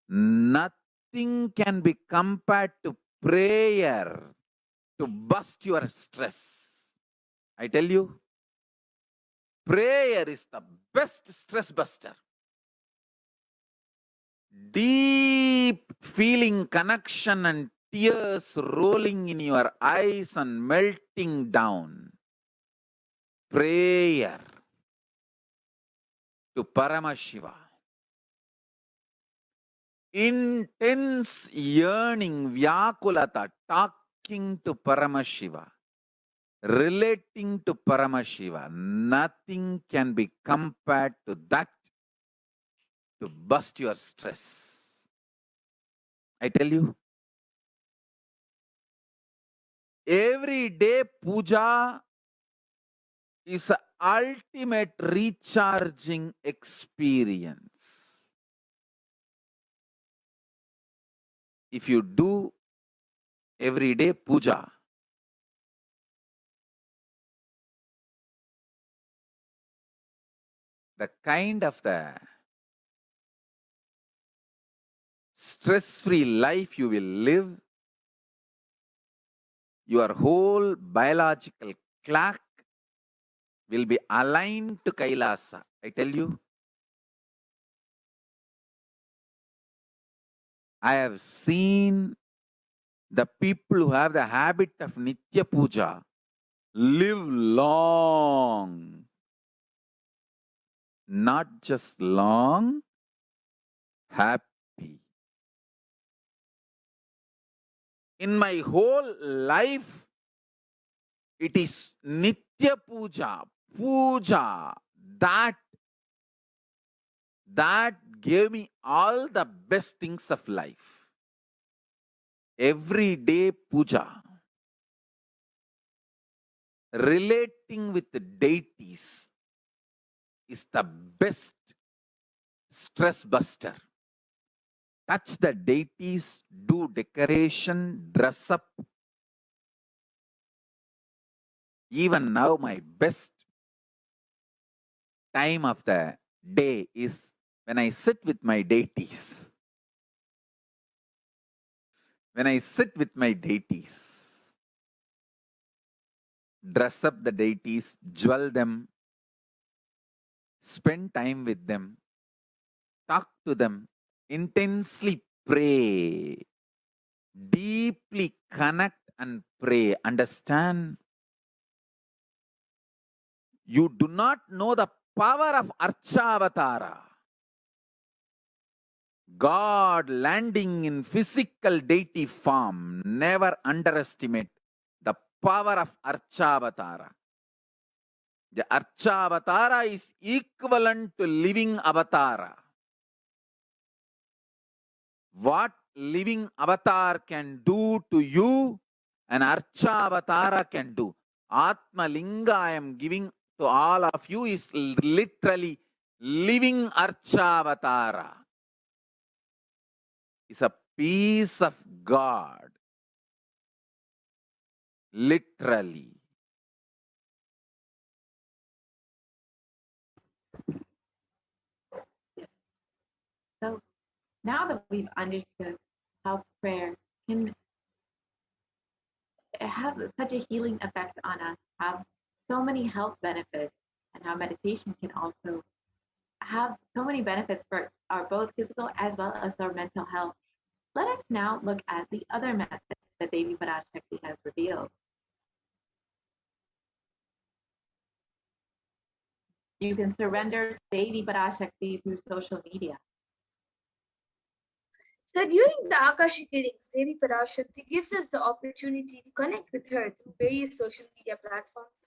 Speaker 2: nothing can be compared to prayer to bust your stress. I tell you, prayer is the best stress buster. Deep feeling connection and tears rolling in your eyes and melting down. Prayer to Paramashiva. Intense yearning, Vyakulata, talking to Paramashiva, relating to Paramashiva. Nothing can be compared to that to bust your stress. I tell you, every day puja is an ultimate recharging experience. If you do everyday puja, the kind of the stress-free life you will live, your whole biological clock will be aligned to Kailasa. I tell you, I have seen the people who have the habit of Nitya Puja live long. Not just long, happy. In my whole life, it is Nitya Puja, Puja, that gave me all the best things of life. Everyday puja, relating with the deities is the best stress buster. Touch the deities, do decoration, dress up. Even now, my best time of the day is when I sit with my deities. When I sit with my deities, dress up the deities, jewel them, spend time with them, talk to them, intensely pray, deeply connect and pray. Understand, You do not know the power of Archavatara. God landing in physical deity form. Never underestimate the power of Archavatara. The Archavatara is equivalent to living avatara. What living avatar can do to you, an Archavatara can do. Atma Linga I am giving to all of you is literally living Archavatara. It's a piece of God. Literally.
Speaker 5: So now that we've understood how prayer can have such a healing effect on us, have so many health benefits, and how meditation can also have so many benefits for our both physical as well as our mental health, let us now look at the other methods that Devi Parashakti has revealed. You can surrender to Devi Parashakti through social media.
Speaker 4: So during the Akashic readings, Devi Parashakti gives us the opportunity to connect with her through various social media platforms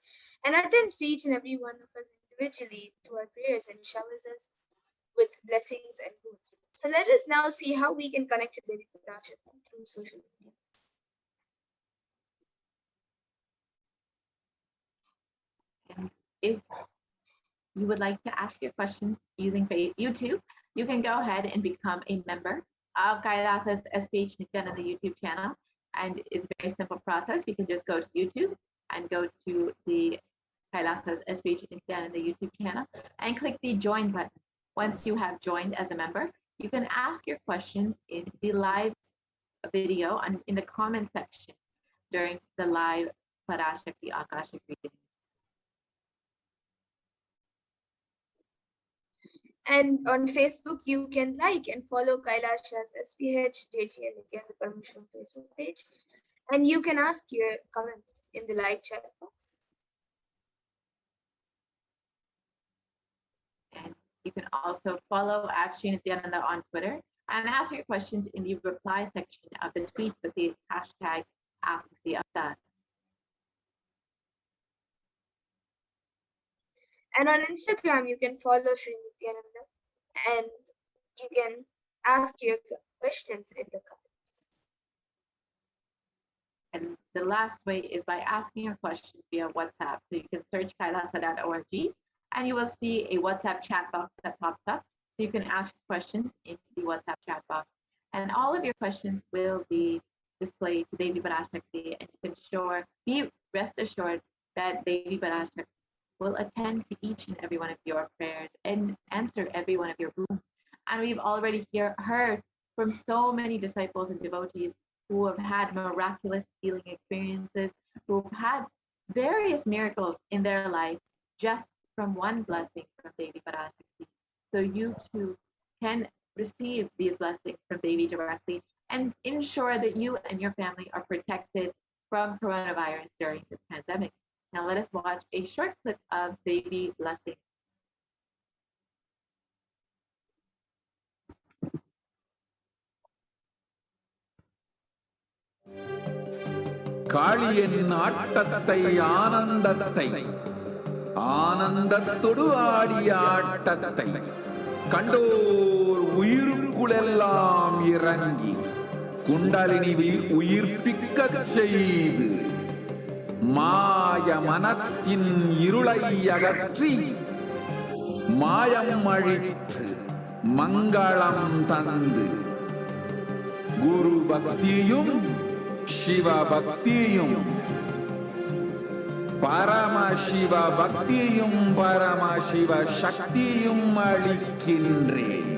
Speaker 4: and attends to each and every one of us individually to our prayers and showers us with blessings and goods. So let us now see how we can connect with Devi Parashakti through social media.
Speaker 5: And if you would like to ask your questions using YouTube, you can go ahead and become a member of Kailasa's HDH Nithyananda YouTube channel. And it's a very simple process. You can just go to YouTube and go to the Kailasa's HDH Nithyananda YouTube channel and click the join button. Once you have joined as a member, you can ask your questions in the live video and in the comment section during the live Parashakti Akashic reading.
Speaker 4: And on Facebook, you can like and follow Kailasa's HDH Nithyananda Paramashivam Facebook page. And you can ask your comments in the live chat box.
Speaker 5: And you can also follow @Nithyananda on Twitter and ask your questions in the reply section of the tweet with the hashtag #AskTheAvtar.
Speaker 4: And on Instagram, you can follow Sri Nithyananda and you can ask your questions in the comments.
Speaker 5: And the last way is by asking your questions via WhatsApp. So you can search kailasa.org and you will see a WhatsApp chat box that pops up. So you can ask questions in the WhatsApp chat box. And all of your questions will be displayed to Devi Parashakti, and you can be rest assured that Devi Parashakti will attend to each and every one of your prayers and answer every one of your wounds. And we've already heard from so many disciples and devotees who have had miraculous healing experiences, who have had various miracles in their life just from one blessing from Devi Parashakti. So you too can receive these blessings from Devi directly and ensure that you and your family are protected from coronavirus during this pandemic. Now let us watch a short clip of Devi blessing.
Speaker 2: காளியின் ஆட்டத்தை ஆனந்தத்தை ஆனந்தத்தொடு ஆடிய ஆட்டத்தை கண்டோர் உயிருக்குளெல்லாம் இறங்கி குண்டலினி உயிர்ப்பிக்கச் செய்து மாய மனத்தின் இருளை அகற்றி மாயம் அழித்து மங்களம் தந்து குரு பக்தியும் சிவ பக்தியும் பரமசிவ பக்தியும் பரமசிவ சக்தியும் அளிக்கின்றேன்.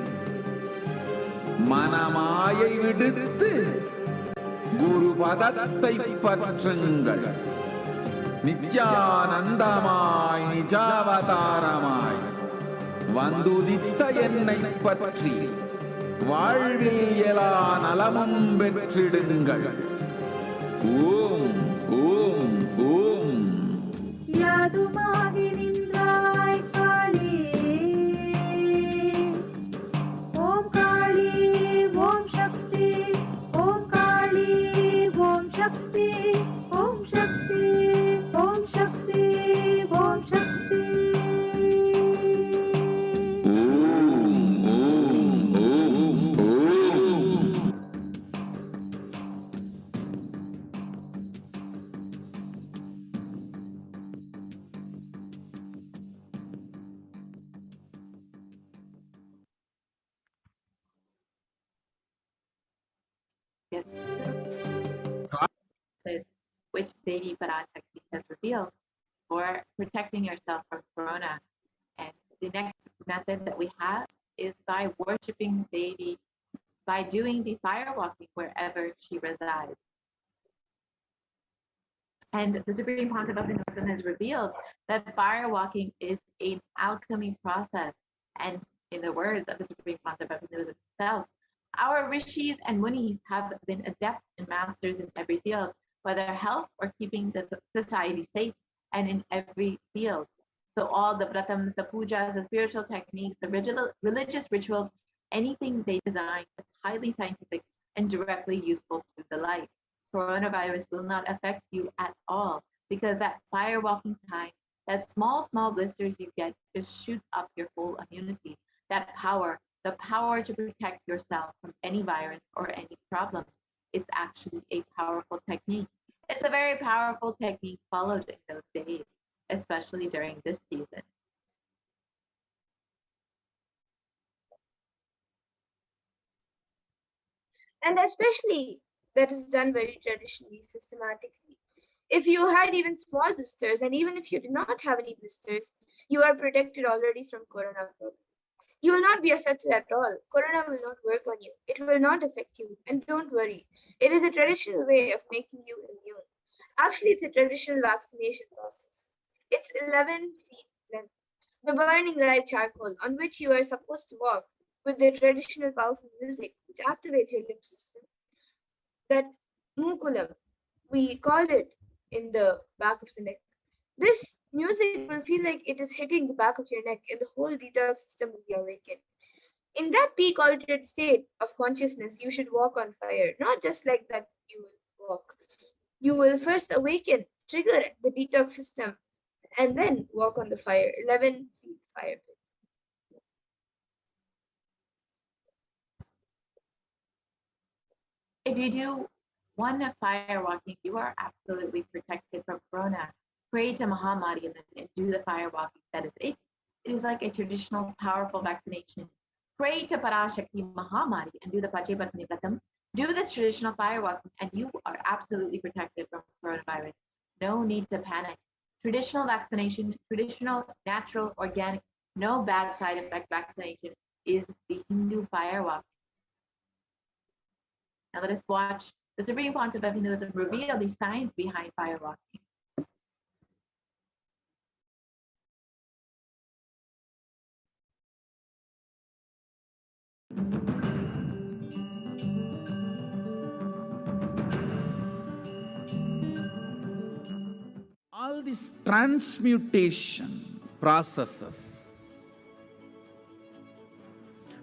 Speaker 2: மனமாயை விடுத்து குரு பதத்தை பற்றுங்கள். நித்யானந்தமாய் நிஜாவதாரமாய் வந்துதித்த என்னை பற்றி வாழ்வில் எல்லா நலமும் பெற்றிடுங்கள். ஓம் ஓம் ஓம்.
Speaker 8: யாதுமாகி நின்ற
Speaker 5: Yes. Which Devi Parashakti has revealed for protecting yourself from corona. And the next method that we have is by worshiping Devi, by doing the fire walking wherever she resides. And the Supreme Concept of Hinduism has revealed that fire walking is an alchemy process. And in the words of the Supreme Concept of Hinduism itself, our rishis and munis have been adept and masters in every field, whether health or keeping the society safe, and in every field. So all the pratams, the pujas, the spiritual techniques, the religious rituals, anything they design is highly scientific and directly useful to the life. Coronavirus will not affect you at all, because that fire walking time, that small blisters you get, just shoot up your whole immunity. That power, the power to protect yourself from any virus or any problem, it's actually a powerful technique. It's a very powerful technique followed in those days, especially during this season.
Speaker 4: And especially that is done very traditionally, systematically. If you had even small blisters, and even if you did not have any blisters, you are protected already from corona. You will not be affected at all. Corona will not work on you. It will not affect you. And don't worry. It is a traditional way of making you immune. Actually, it's a traditional vaccination process. It's 11 feet length. The burning live charcoal on which you are supposed to walk with the traditional powerful music which activates your limb system. That mukulam, we call it in the back of the neck. This music will feel like it is hitting the back of your neck, and the whole detox system will be awakened. In that peak altered state of consciousness, you should walk on fire. Not just like that you will walk. You will first awaken, trigger the detox system, and then walk on the fire. 11 feet fire pit.
Speaker 5: If you do one fire walking, you are absolutely protected from corona. Pray to Mahamari and do the fire walking. That is it. It is like a traditional, powerful vaccination. Pray to Parashakti Mahamari and do the Pachepatni Pratam. Do this traditional fire walking, and you are absolutely protected from coronavirus. No need to panic. Traditional vaccination, traditional, natural, organic, no bad side effect vaccination is the Hindu fire walking. Now let us watch the Supreme Concept of Hinduism reveal the science behind fire walking.
Speaker 2: All these transmutation processes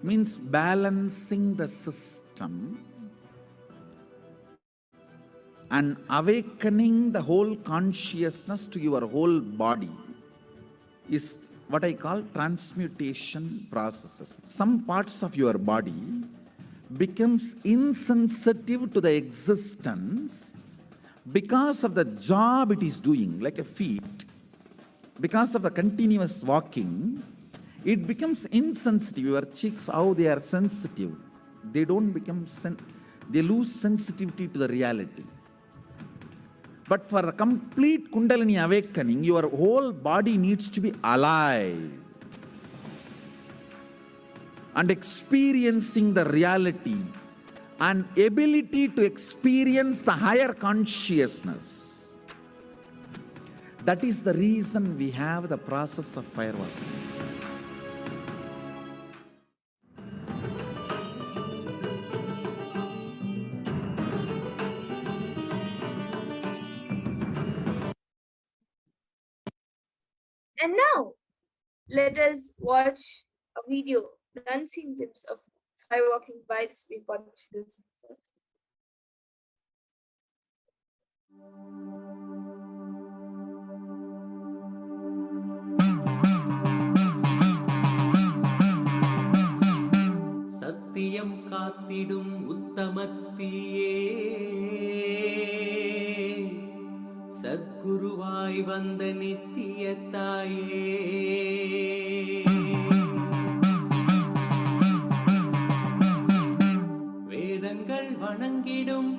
Speaker 2: means balancing the system and awakening the whole consciousness to your whole body is what I call transmutation processes. Some parts of your body becomes insensitive to the existence because of the job it is doing, like a feet. Because of the continuous walking, it becomes insensitive. Your cheeks, how they are sensitive, they don't become, they lose sensitivity to the reality. But for a complete Kundalini awakening, your whole body needs to be alive and experiencing the reality and ability to experience the higher consciousness. That is the reason we have the process of fire walking.
Speaker 4: And now, let us watch a video, the unseen glimpse of fire walking by the Supreme Concept of Hinduism.
Speaker 8: சத்தியம் காத்திடும் உத்தமத்தியே சத்குருவாய் வந்த நித்திய தாயே வேதங்கள் வணங்கிடும்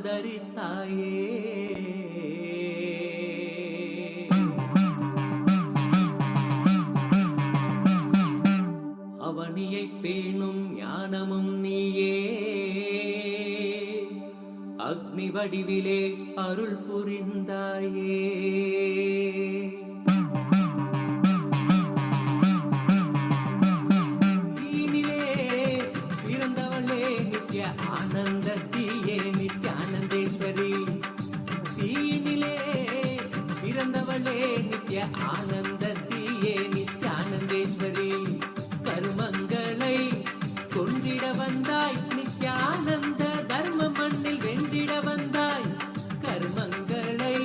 Speaker 8: ஆதரித்தாயே. அவனியை பேணும் ஞானமும் நீயே, அக்னி வடிவிலே அருள் புரிந்தாயே. தீயினிலே பிறந்தவளே நித்ய ஆனந்தத்தியே நித்யானந்தேஸ்வரி. தீயினிலே பிறந்தவளே நித்ய ஆனந்தத்தியே நித்யானந்தேஸ்வரி. கருமங்களை கொன்றிட வந்தாய் நித்யானந்த, தர்ம மண்ணில் வென்றிட வந்தாய். கர்மங்களை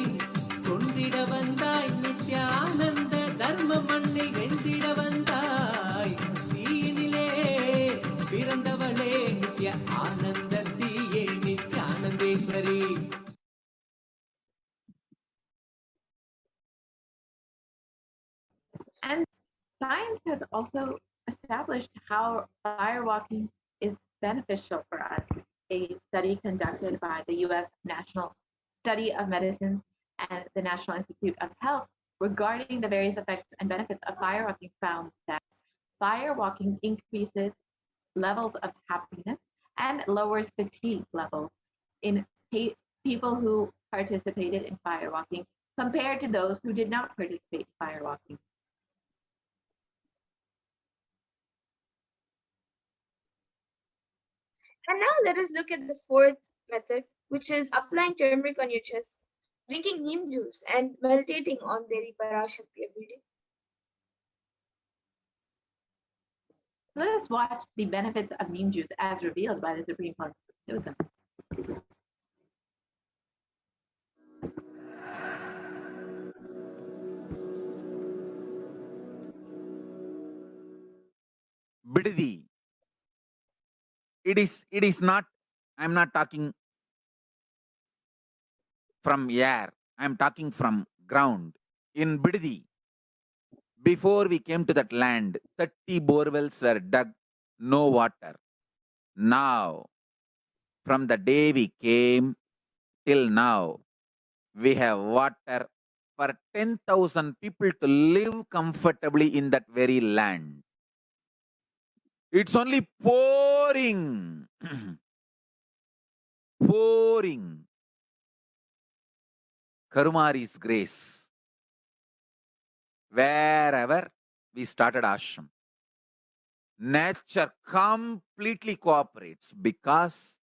Speaker 8: கொன்றிட வந்தாய் நித்யானந்த, தர்ம மண்ணில் வென்றிட வந்தாய். தீயினிலே பிறந்தவளே நித்ய ஆனந்தத்தியே நித்யானந்தேஸ்வரி.
Speaker 5: And science has also established how firewalking is beneficial for us. A study conducted by the US National Study of Medicines and the National Institute of Health regarding the various effects and benefits of firewalking found that firewalking increases levels of happiness and lowers fatigue levels in people who participated in firewalking compared to those who did not participate in firewalking.
Speaker 4: And now let us look at the fourth method, which is applying turmeric on your chest, drinking neem juice, and meditating on Devi Parashakti every day.
Speaker 5: Let us watch the benefits of neem juice as revealed by the Supreme Constitution.
Speaker 2: Bididi. It is not, I'm not talking from air, I'm talking from ground. In Bididi, before we came to that land, 30 borewells were dug, no water. Now, from the day we came till now, we have water for 10,000 people to live comfortably in that very land. It's only pouring, pouring Karumari's grace. Wherever we started ashram, nature completely cooperates because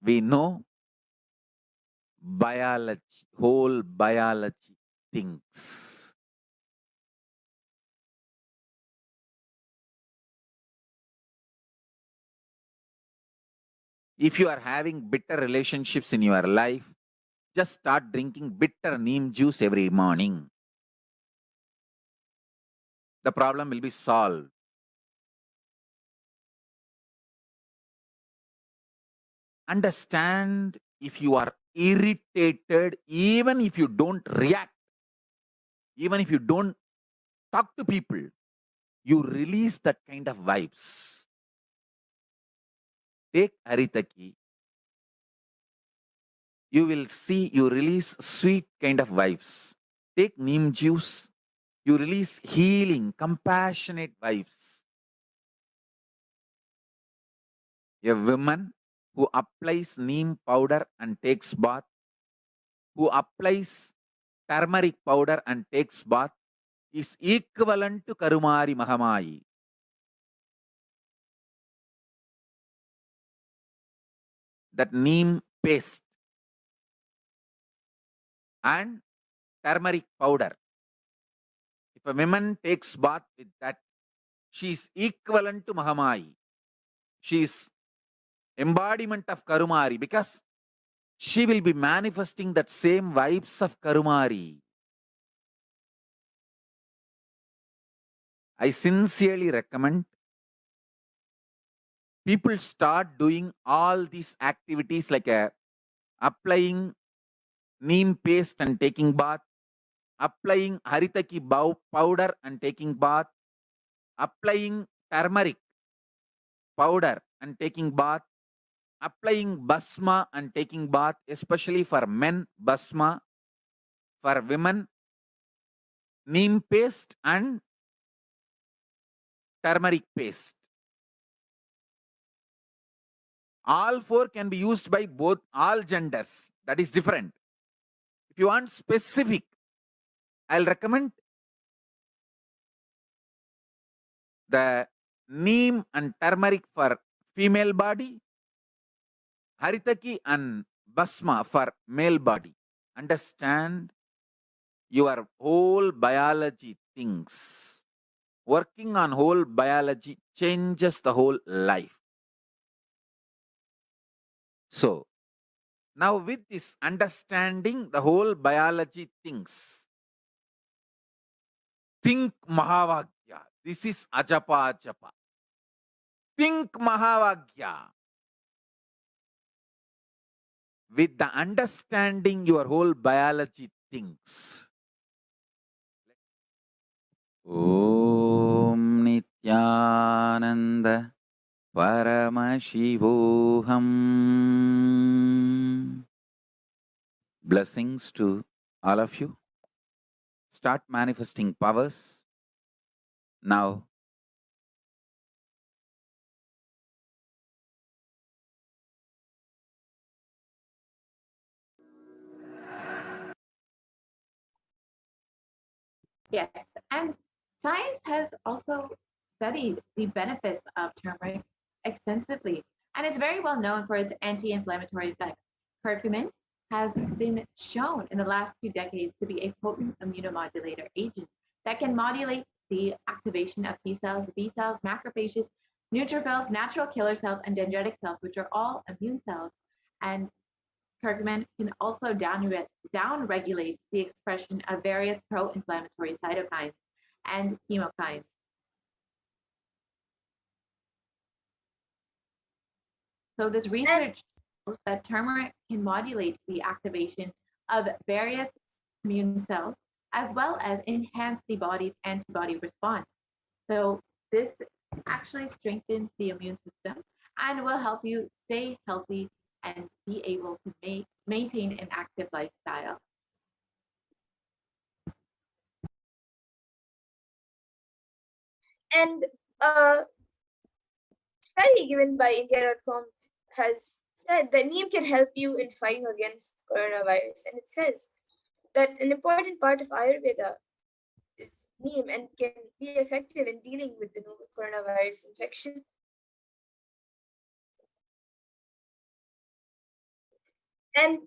Speaker 2: we know biology, whole biology thinks. If you are having bitter relationships in your life, just start drinking bitter neem juice every morning. The problem will be solved. Understand, if you are irritated, even if you don't react, even if you don't talk to people, you release that kind of vibes. Take Haritaki. You will see you release sweet kind of vibes. Take neem juice. You release healing, compassionate vibes. A woman who applies neem powder and takes bath, who applies turmeric powder and takes bath, is equivalent to Karumari Mahamayi. That neem paste and turmeric powder, if a woman takes bath with that, she is equivalent to Mahamayi. She is embodiment of Karumari because she will be manifesting that same vibes of Karumari. I sincerely recommend people start doing all these activities like applying neem paste and taking bath, applying haritaki powder and taking bath, applying turmeric powder and taking bath, applying basma and taking bath, especially for men, basma, for women, neem paste and turmeric paste. All four can be used by both all genders. That is different. If you want specific, I'll recommend the neem and turmeric for female body, haritaki and basma for male body. Understand your whole biology things. Working on whole biology changes the whole life. So, now with this understanding the whole biology things, think Mahavagya. This is Ajapa Ajapa. Think Mahavagya. With the understanding your whole biology thinks. Om Nithyananda Paramashivoham. Blessings to all of you. Start manifesting powers now.
Speaker 5: Yes, and science has also studied the benefits of turmeric extensively, and it's very well known for its anti-inflammatory effects. Curcumin has been shown in the last 2 decades to be a potent immunomodulator agent that can modulate the activation of T cells, B cells, macrophages, neutrophils, natural killer cells, and dendritic cells, which are all immune cells. And curcumin can also downregulate the expression of various pro-inflammatory cytokines and chemokines. So this research shows that turmeric can modulate the activation of various immune cells as well as enhance the body's antibody response. So this actually strengthens the immune system and will help you stay healthy and be able to maintain an active lifestyle.
Speaker 4: And a study given by India.com has said that neem can help you in fighting against coronavirus. And it says that an important part of Ayurveda is neem and can be effective in dealing with the novel coronavirus infection. And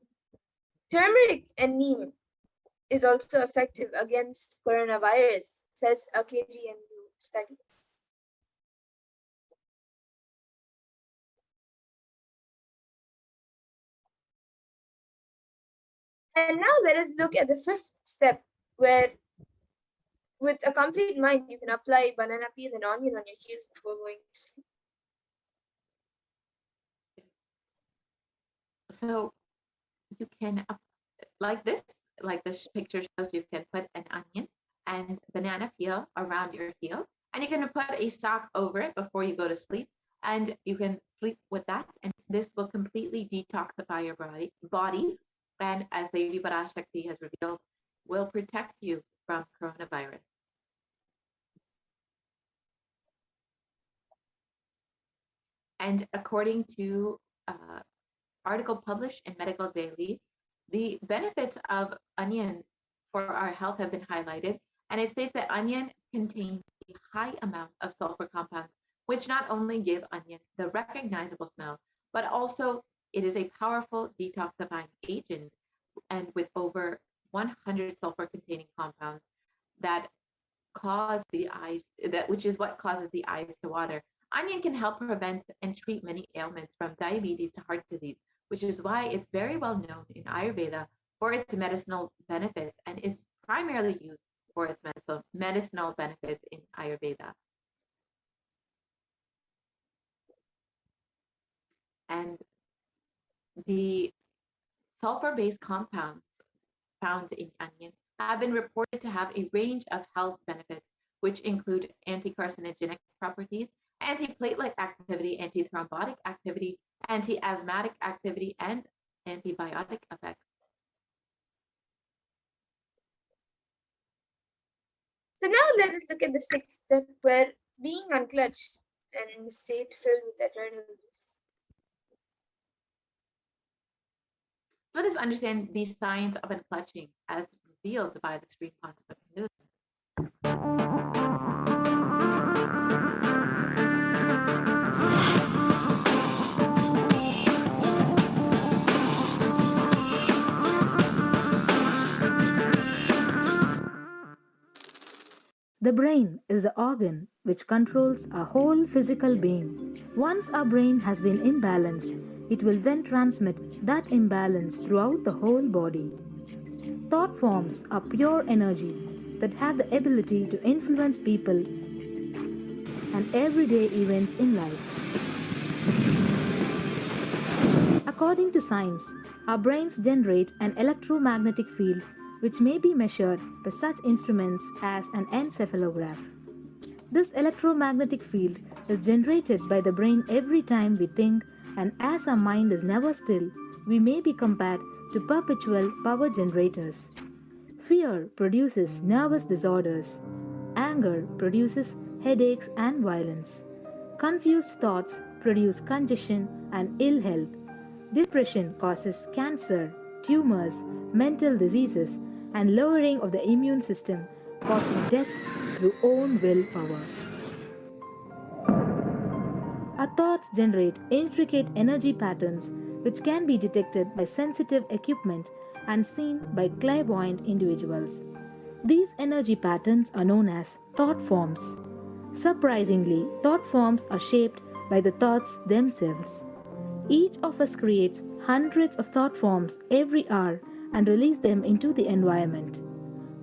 Speaker 4: turmeric and neem is also effective against coronavirus, says a KGMU study. And now let us look at the fifth step, where with a complete mind, you can apply banana peel and onion on your heels before going to sleep.
Speaker 5: So you can, like this picture shows, you can put an onion and banana peel around your heel, and you can put a sock over it before you go to sleep, and you can sleep with that, and this will completely detoxify your body, and as Devi Parashakti has revealed, will protect you from coronavirus. And according to article published in Medical Daily, the benefits of onion for our health have been highlighted, and it states that onion contains a high amount of sulfur compounds, which not only give onion the recognizable smell, but also it is a powerful detoxifying agent, and with over 100 sulfur-containing compounds that cause the eyes, which is what causes the eyes to water. Onion can help prevent and treat many ailments from diabetes to heart disease, which is why it's very well known in Ayurveda for its medicinal benefits and is primarily used for its medicinal benefits in Ayurveda. And the sulfur-based compounds found in onion have been reported to have a range of health benefits, which include anti-carcinogenic properties, anti-platelet activity, anti-thrombotic activity, anti-asthmatic activity, and antibiotic effects.
Speaker 4: So now let us look at the sixth step, where being unclutched and in a state filled with eternal bliss.
Speaker 5: Let us understand these signs of unclutching as revealed by the Supreme Concept of Hinduism.
Speaker 9: The brain is the organ which controls our whole physical being. Once our brain has been imbalanced, it will then transmit that imbalance throughout the whole body. Thought forms are pure energy that have the ability to influence people and everyday events in life. According to science, our brains generate an electromagnetic field which may be measured by such instruments as an encephalograph. This electromagnetic field is generated by the brain every time we think, and as our mind is never still, we may be compared to perpetual power generators. Fear produces nervous disorders. Anger produces headaches and violence. Confused thoughts produce congestion and ill health. Depression causes cancer, tumors, mental diseases, and lowering of the immune system, causing death through own willpower. Our thoughts generate intricate energy patterns which can be detected by sensitive equipment and seen by clairvoyant individuals. These energy patterns are known as thought forms. Surprisingly, thought forms are shaped by the thoughts themselves. Each of us creates hundreds of thought forms every hour and release them into the environment.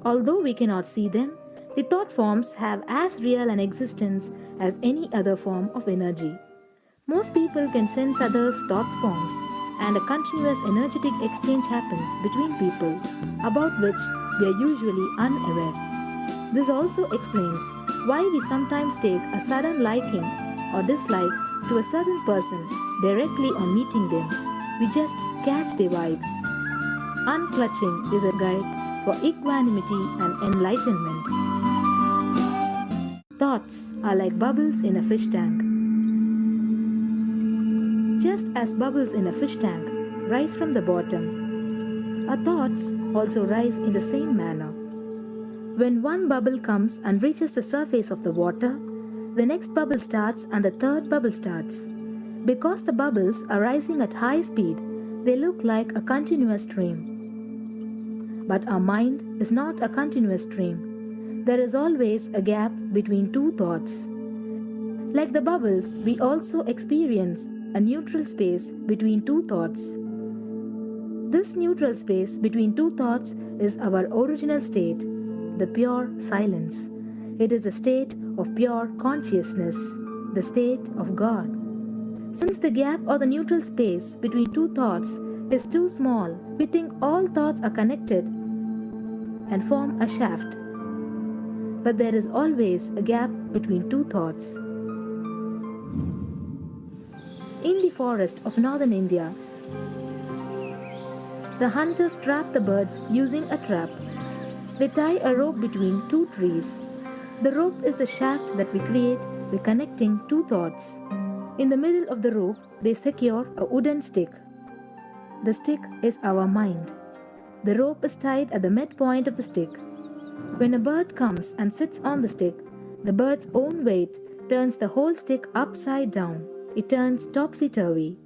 Speaker 9: Although we cannot see them, the thought forms have as real an existence as any other form of energy. Most people can sense others' thought forms, and a continuous energetic exchange happens between people, about which we are usually unaware. This also explains why we sometimes take a sudden liking or dislike to a certain person directly on meeting them. We just catch their vibes. Unclutching is a guide for equanimity and enlightenment. Thoughts are like bubbles in a fish tank. Just as bubbles in a fish tank rise from the bottom, our thoughts also rise in the same manner. When one bubble comes and reaches the surface of the water, the next bubble starts and the third bubble starts. Because the bubbles are rising at high speed, they look like a continuous stream. But our mind is not a continuous stream. There is always a gap between two thoughts. Like the bubbles, we also experience a neutral space between two thoughts. This neutral space between two thoughts is our original state, the pure silence. It is a state of pure consciousness, the state of God. Since the gap or the neutral space between two thoughts is too small, we think all thoughts are connected and form a shaft. But there is always a gap between two thoughts. In the forest of northern India, the hunters trap the birds using a trap. They tie a rope between two trees. The rope is the shaft that we create by connecting two thoughts. In the middle of the rope, they secure a wooden stick. The stick is our mind. The rope is tied at the midpoint of the stick. When a bird comes and sits on the stick, the bird's own weight turns the whole stick upside down. It turns topsy-turvy.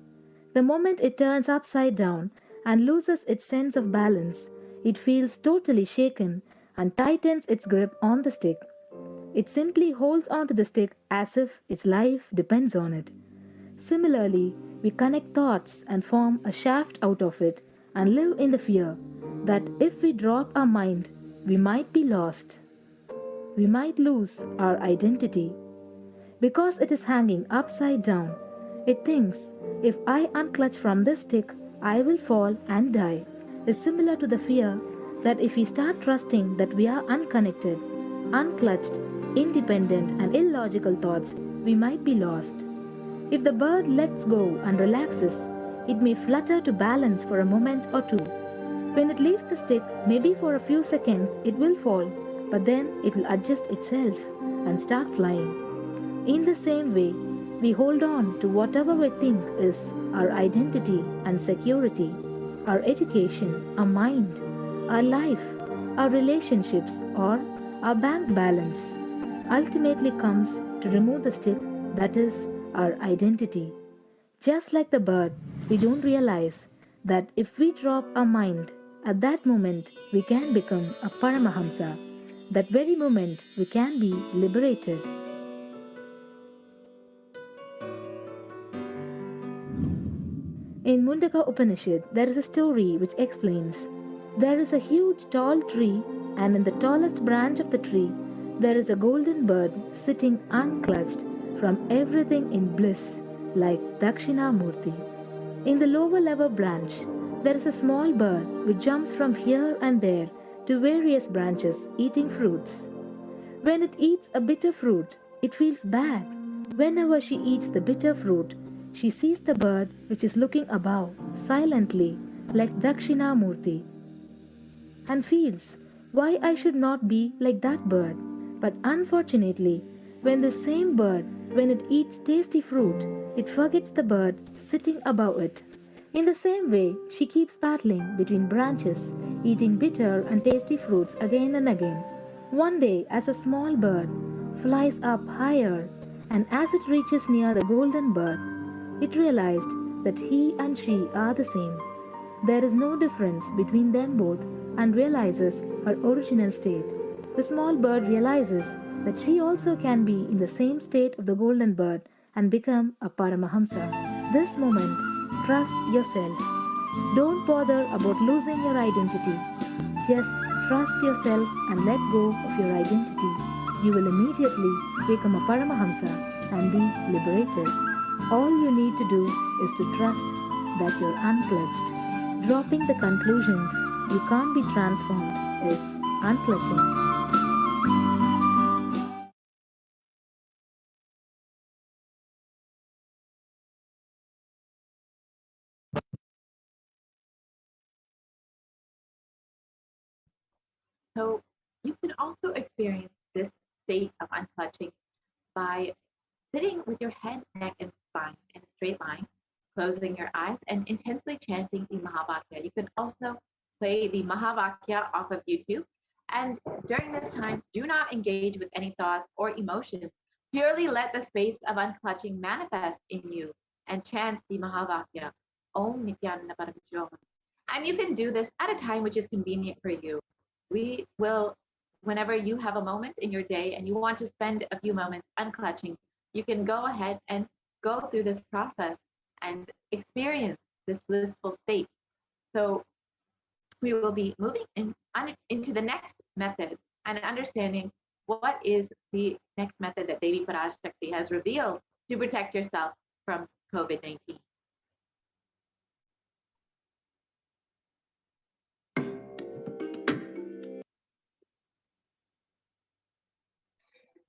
Speaker 9: The moment it turns upside down and loses its sense of balance, it feels totally shaken and tightens its grip on the stick. It simply holds onto the stick as if its life depends on it. Similarly, we connect thoughts and form a shaft out of it and live in the fear that if we drop our mind, we might be lost. We might lose our identity. Because it is hanging upside down, it thinks, if I unclutch from this stick, I will fall and die. Is similar to the fear that if we start trusting that we are unconnected, unclutched, independent and illogical thoughts, we might be lost. If the bird lets go and relaxes, it may flutter to balance for a moment or two. When it leaves the stick, maybe for a few seconds, it will fall, but then it will adjust itself and start flying. In the same way, we hold on to whatever we think is our identity and security, our education, our mind, our life, our relationships, or our bank balance. Ultimately comes to remove the stick, that is, our identity. Just like the bird, we don't realize that if we drop our mind, at that moment we can become a Paramahamsa. That very moment we can be liberated. In Mundaka Upanishad, there is a story which explains there is a huge tall tree, and in the tallest branch of the tree, there is a golden bird sitting unclutched from everything in bliss, like Dakshinamurti. In the lower level branch, there is a small bird which jumps from here and there to various branches eating fruits. When it eats a bitter fruit, it feels bad. Whenever she eats the bitter fruit, she sees the bird which is looking above silently like Dakshinamurti and feels why I should not be like that bird. But unfortunately, when the same bird, when it eats tasty fruit, it forgets the bird sitting above it. In the same way, she keeps battling between branches, eating bitter and tasty fruits again and again. One day, as a small bird flies up higher, and as it reaches near the golden bird, it realized that he and she are the same. There is no difference between them both and realizes her original state. The small bird realizes that she also can be in the same state of the golden bird and become a Paramahamsa. This moment, trust yourself. Don't bother about losing your identity. Just trust yourself and let go of your identity. You will immediately become a Paramahamsa and be liberated. All you need to do is to trust that you're unclutched. Dropping the conclusions you can't be transformed is unclutching.
Speaker 5: So you can also experience this state of unclutching by sitting with your head, neck, and spine in a straight line, closing your eyes, and intensely chanting the Mahavakya. You can also play the Mahavakya off of YouTube. And during this time, do not engage with any thoughts or emotions. Purely let the space of unclutching manifest in you and chant the Mahavakya, Om Nithyananda Paramashivam. And you can do this at a time which is convenient for you. We will, whenever you have a moment in your day and you want to spend a few moments unclutching, you can go ahead and go through this process and experience this blissful state. So we will be moving into the next method and understanding what is the next method that Devi Parashakti has revealed to protect yourself from COVID-19.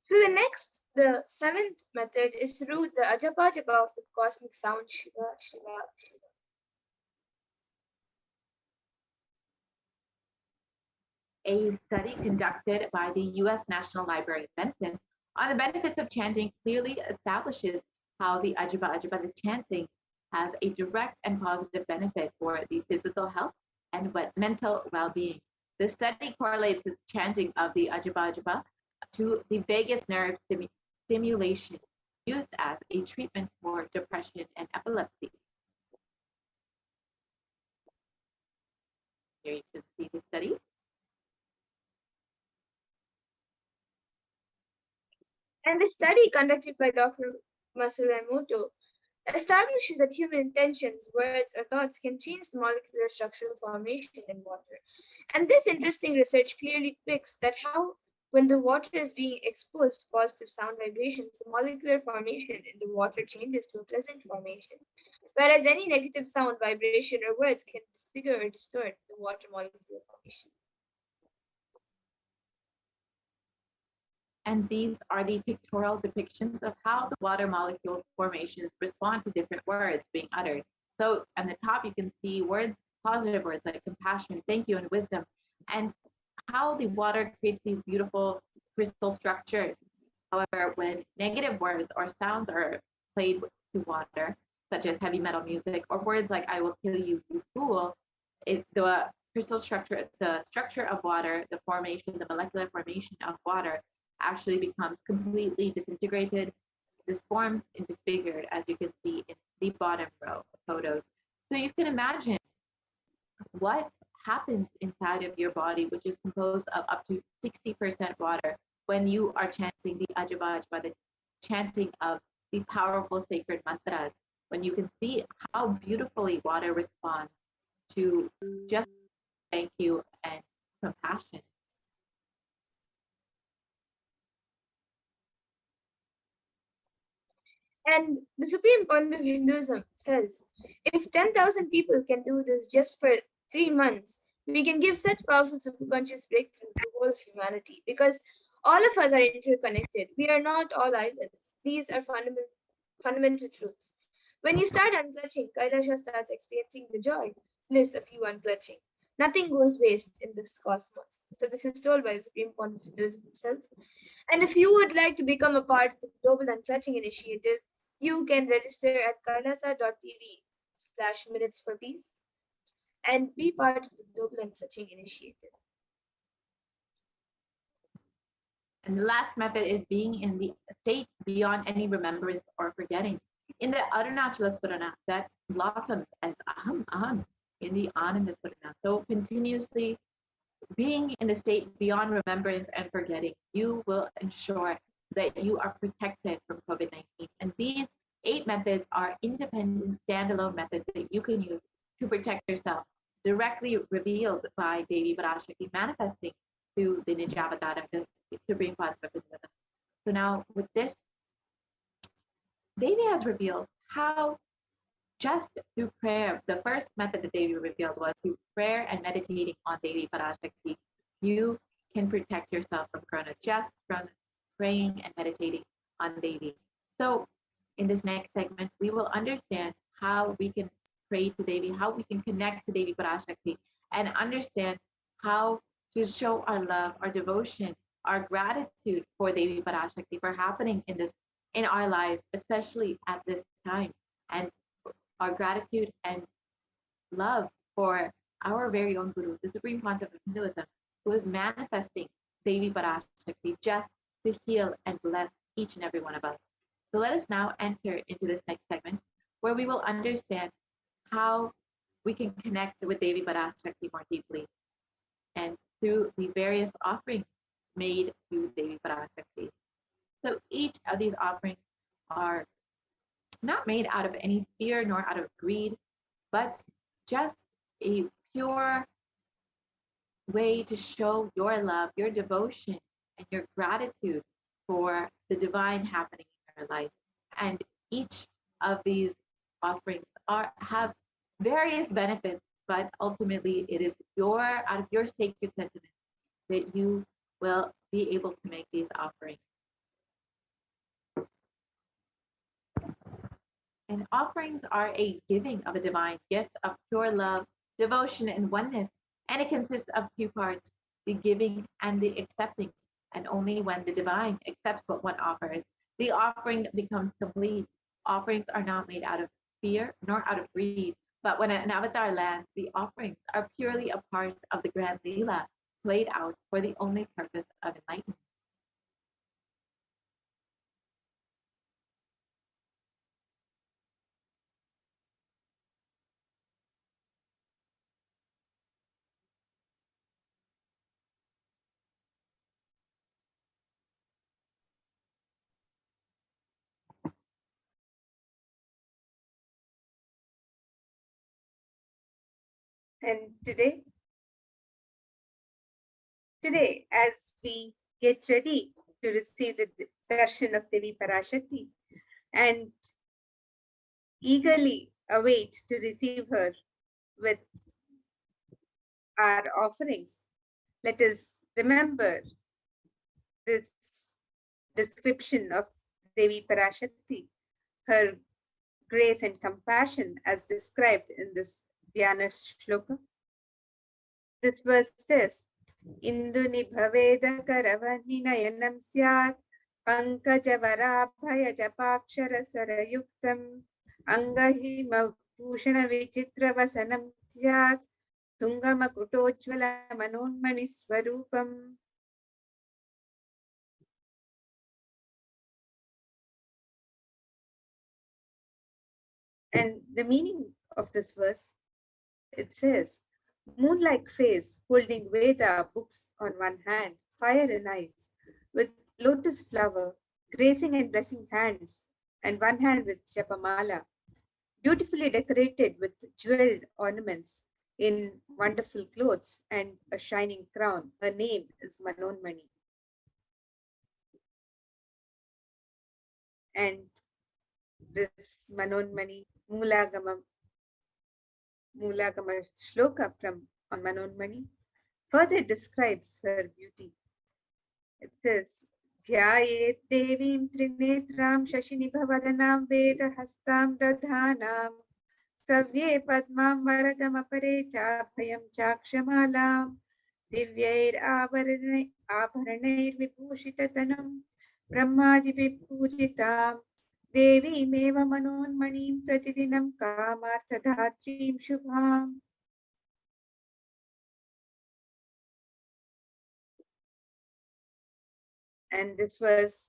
Speaker 4: So the seventh method is through the Ajapa Japa of the cosmic sound Shiva, Shiva, Shiva.
Speaker 5: A study conducted by the U.S. National Library of Medicine on the benefits of chanting clearly establishes how the Ajapa Ajapa, the chanting, has a direct and positive benefit for the physical health and mental well-being. The study correlates this chanting of the Ajapa Ajapa to the vagus nerve stimulation used as a treatment for depression and epilepsy. Here you can see the study.
Speaker 4: And the study conducted by Dr. Masuramoto establishes that human intentions, words, or thoughts can change the molecular structural formation in water. And this interesting research clearly depicts that how, when the water is being exposed to positive sound vibrations, the molecular formation in the water changes to a pleasant formation, whereas any negative sound, vibration, or words can disfigure or distort the water molecular formation.
Speaker 5: And these are the pictorial depictions of how the water molecule formations respond to different words being uttered. So on the top, you can see words, positive words like compassion, thank you, and wisdom, and how the water creates these beautiful crystal structures. However, when negative words or sounds are played to water, such as heavy metal music or words like "I will kill you, you fool," the crystal structure, the structure of water, the formation, the molecular formation of water actually becomes completely disintegrated, disformed, and disfigured, as you can see in the bottom row of photos. So you can imagine what happens inside of your body, which is composed of up to 60% water, when you are chanting the Ajabajba, the chanting of the powerful sacred mantras, when you can see how beautifully water responds to just thank you and compassion.
Speaker 4: And the supreme point of Hinduism says, if 10,000 people can do this just for 3 months, we can give such powerful superconscious breakthrough to all of humanity, because all of us are interconnected. We are not all islands. These are fundamental truths. When you start unclutching, Kailasa starts experiencing the joy, bliss of you unclutching. Nothing goes waste in this cosmos. So this is told by the Supreme Point of Hinduism himself. And if you would like to become a part of the Global Unclutching Initiative, you can register at kailasa.tv/minutes for peace and be part of the Global Unclutching Initiative.
Speaker 5: And the last method is being in the state beyond any remembrance or forgetting. In the Arunachala Swarana, that blossoms as aham, aham, in the Ananda Swarana. So continuously being in the state beyond remembrance and forgetting, you will ensure that you are protected from COVID-19. And these 8 methods are independent, standalone methods that you can use to protect yourself, directly revealed by Devi Parashakti, manifesting through the Nijavatar of the Supreme Cosmic Wisdom. So now with this, Devi has revealed how just through prayer, the first method that Devi revealed was through prayer and meditating on Devi Parashakti, you can protect yourself from Corona just from praying and meditating on Devi. So in this next segment, we will understand how we can pray to Devi, how we can connect to Devi Parashakti, and understand how to show our love, our devotion, our gratitude for Devi Parashakti for happening in our lives, especially at this time, and our gratitude and love for our very own Guru, the Supreme Pontiff of Hinduism, who is manifesting Devi Parashakti just to heal and bless each and every one of us. So let us now enter into this next segment where we will understand how we can connect with Devi Parashakti more deeply and through the various offerings made to Devi Parashakti. So each of these offerings are not made out of any fear nor out of greed, but just a pure way to show your love, your devotion, and your gratitude for the divine happening in your life. And each of these offerings have various benefits, but ultimately it is out of your sacred sentiments that you will be able to make these offerings. And offerings are a giving of a divine gift of pure love, devotion, and oneness. And it consists of 2 parts, the giving and the accepting. And only when the divine accepts what one offers, the offering becomes complete. Offerings are not made out of fear nor out of greed, but when an avatar lands, the offerings are purely a part of the grand Leela, played out for the only purpose of enlightenment.
Speaker 4: And today, as we get ready to receive the darshan of Devi Parashakti and eagerly await to receive her with our offerings, let us remember this description of Devi Parashakti, her grace and compassion as described in this Dhyana shloka. This verse says, Induni bhaveda karavani nayanam syat pankajavara japakshara sarayuktam angahima bhushana vichitra vasanam syat tungamakutojvala manonmani swarupam. And the meaning of this verse, it says, moon-like face holding Veda books on one hand, fire in eyes, with lotus flower, gracing and blessing hands, and one hand with japamala, beautifully decorated with jeweled ornaments in wonderful clothes and a shining crown. Her name is Manonmani. And this Manonmani Mulagama shloka from on Manonmani further describes her beauty. It says, Dhyayet Devim Trinetram Shashinibhavadanam Vedahastam Dadhanam Savye Padmam Varadam Apare Chabhayam Chakshamalam Divyair Abharanair Vibhushitatanam Brahmadi Vibhujitam Devi Meva Manonmanim Pratidinam Kamarthadhatrim Shubham. And this verse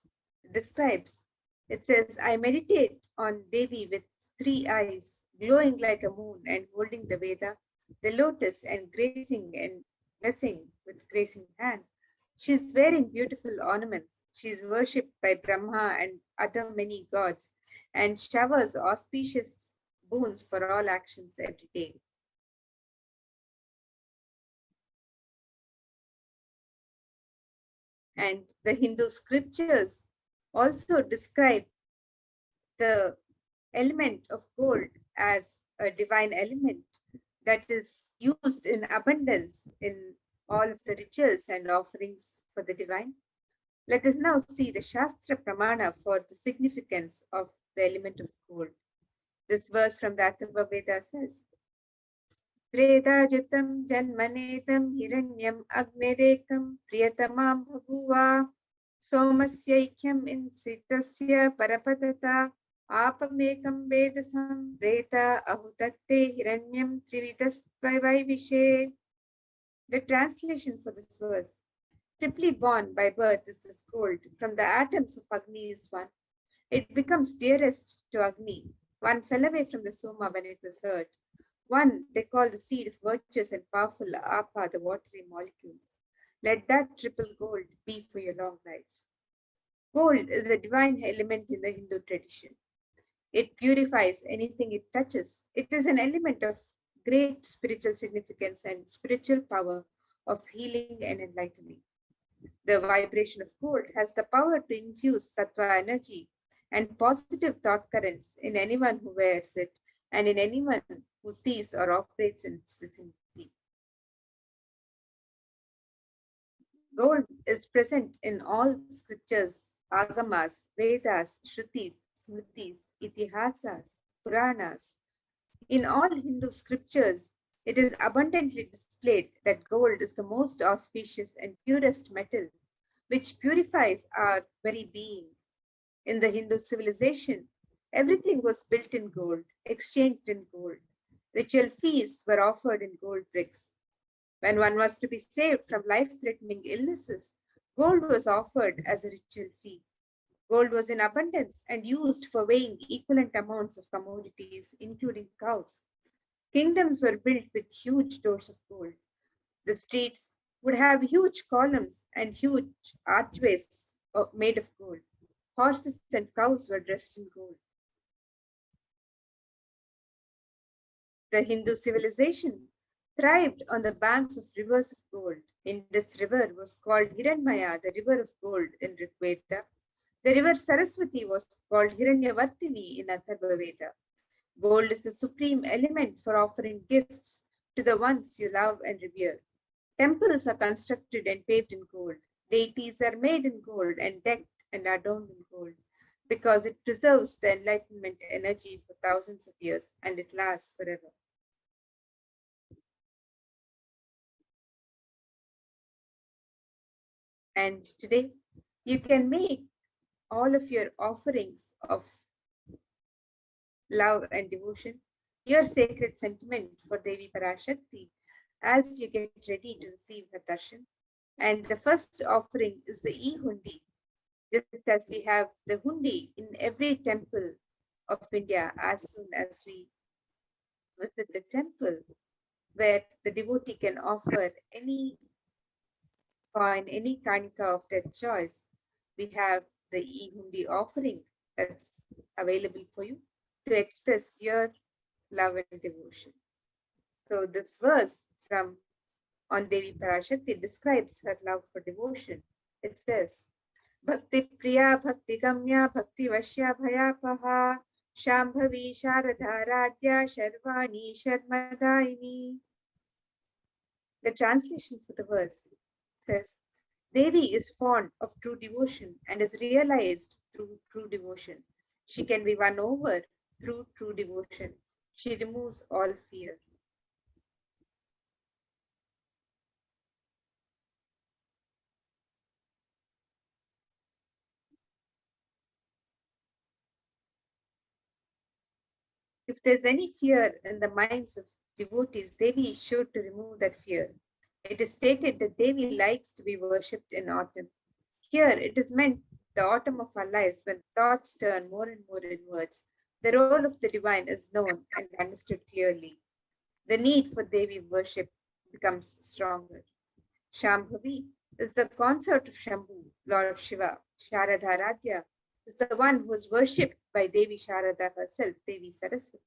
Speaker 4: describes, it says, I meditate on Devi with 3 eyes, glowing like a moon and holding the Veda, the lotus, and gracing and blessing with gracing hands. She is wearing beautiful ornaments. She is worshipped by Brahma and other many gods and showers auspicious boons for all actions every day. And the Hindu scriptures also describe the element of gold as a divine element that is used in abundance in all of the rituals and offerings for the divine. Let us now see the Shastra Pramana for the significance of the element of gold. This verse from the Atharva Veda says, Predajutam janmanetam hiranyam agnerekam priyatamam bhaguva somasyaikyam insitasya parapadata apamekam vedasam reta ahutatte hiranyam trividastvaivishe. The translation for this verse, triply born by birth is this gold. From the atoms of Agni is one. It becomes dearest to Agni. One fell away from the Soma when it was heard. One they call the seed of virtuous and powerful Apa, the watery molecules. Let that triple gold be for your long life. Gold is a divine element in the Hindu tradition. It purifies anything it touches. It is an element of great spiritual significance and spiritual power of healing and enlightening. The vibration of gold has the power to infuse sattva energy and positive thought currents in anyone who wears it and in anyone who sees or operates in its vicinity. Gold is present in all scriptures, agamas, Vedas, Shrutis, Smritis, Itihasas, Puranas. In all Hindu scriptures, it is abundantly displayed that gold is the most auspicious and purest metal, which purifies our very being. In the Hindu civilization, everything was built in gold, exchanged in gold. Ritual feasts were offered in gold bricks. When one was to be saved from life-threatening illnesses, gold was offered as a ritual fee. Gold was in abundance and used for weighing equivalent amounts of commodities, including cows. Kingdoms were built with huge doors of gold. The streets would have huge columns and huge archways made of gold. Horses and cows were dressed in gold. The Hindu civilization thrived on the banks of rivers of gold. Indus River was called Hiranmaya, the river of gold in Rig Veda. The river Saraswati was called Hiranyavartini in Atharva Veda. Gold is the supreme element for offering gifts to the ones you love and revere. Temples are constructed and paved in gold. Deities are made in gold and decked and adorned in gold, because it preserves the enlightenment energy for thousands of years and it lasts forever. And today, you can make all of your offerings of love and devotion your sacred sentiment for Devi Parashakti as you get ready to receive her darshan. And the first offering is the e-hundi, just as we have the hundi in every temple of India as soon as we visit the temple, where the devotee can offer any coin, any kanika of their choice. We have the e-hundi offering that's available for you to express your love and devotion. So this verse from on Devi Parashakti describes her love for devotion. It says, Bhakti Priya Bhakti Gamya Bhakti Vashya Bhayapaha Shambhavi Sharadha Radhya Sharvani Sharmadaini. The translation for the verse says, Devi is fond of true devotion and is realized through true devotion. She can be won over through true devotion. She removes all fear. If there's any fear in the minds of devotees, Devi is sure to remove that fear. It is stated that Devi likes to be worshipped in autumn. Here it is meant the autumn of our lives when thoughts turn more and more inwards. The role of the divine is known and understood clearly. The need for Devi worship becomes stronger. Shambhavi is the consort of Shambhu, Lord Shiva. Sharadharadhya is the one who is worshipped by Devi Sharada herself, Devi Saraswati.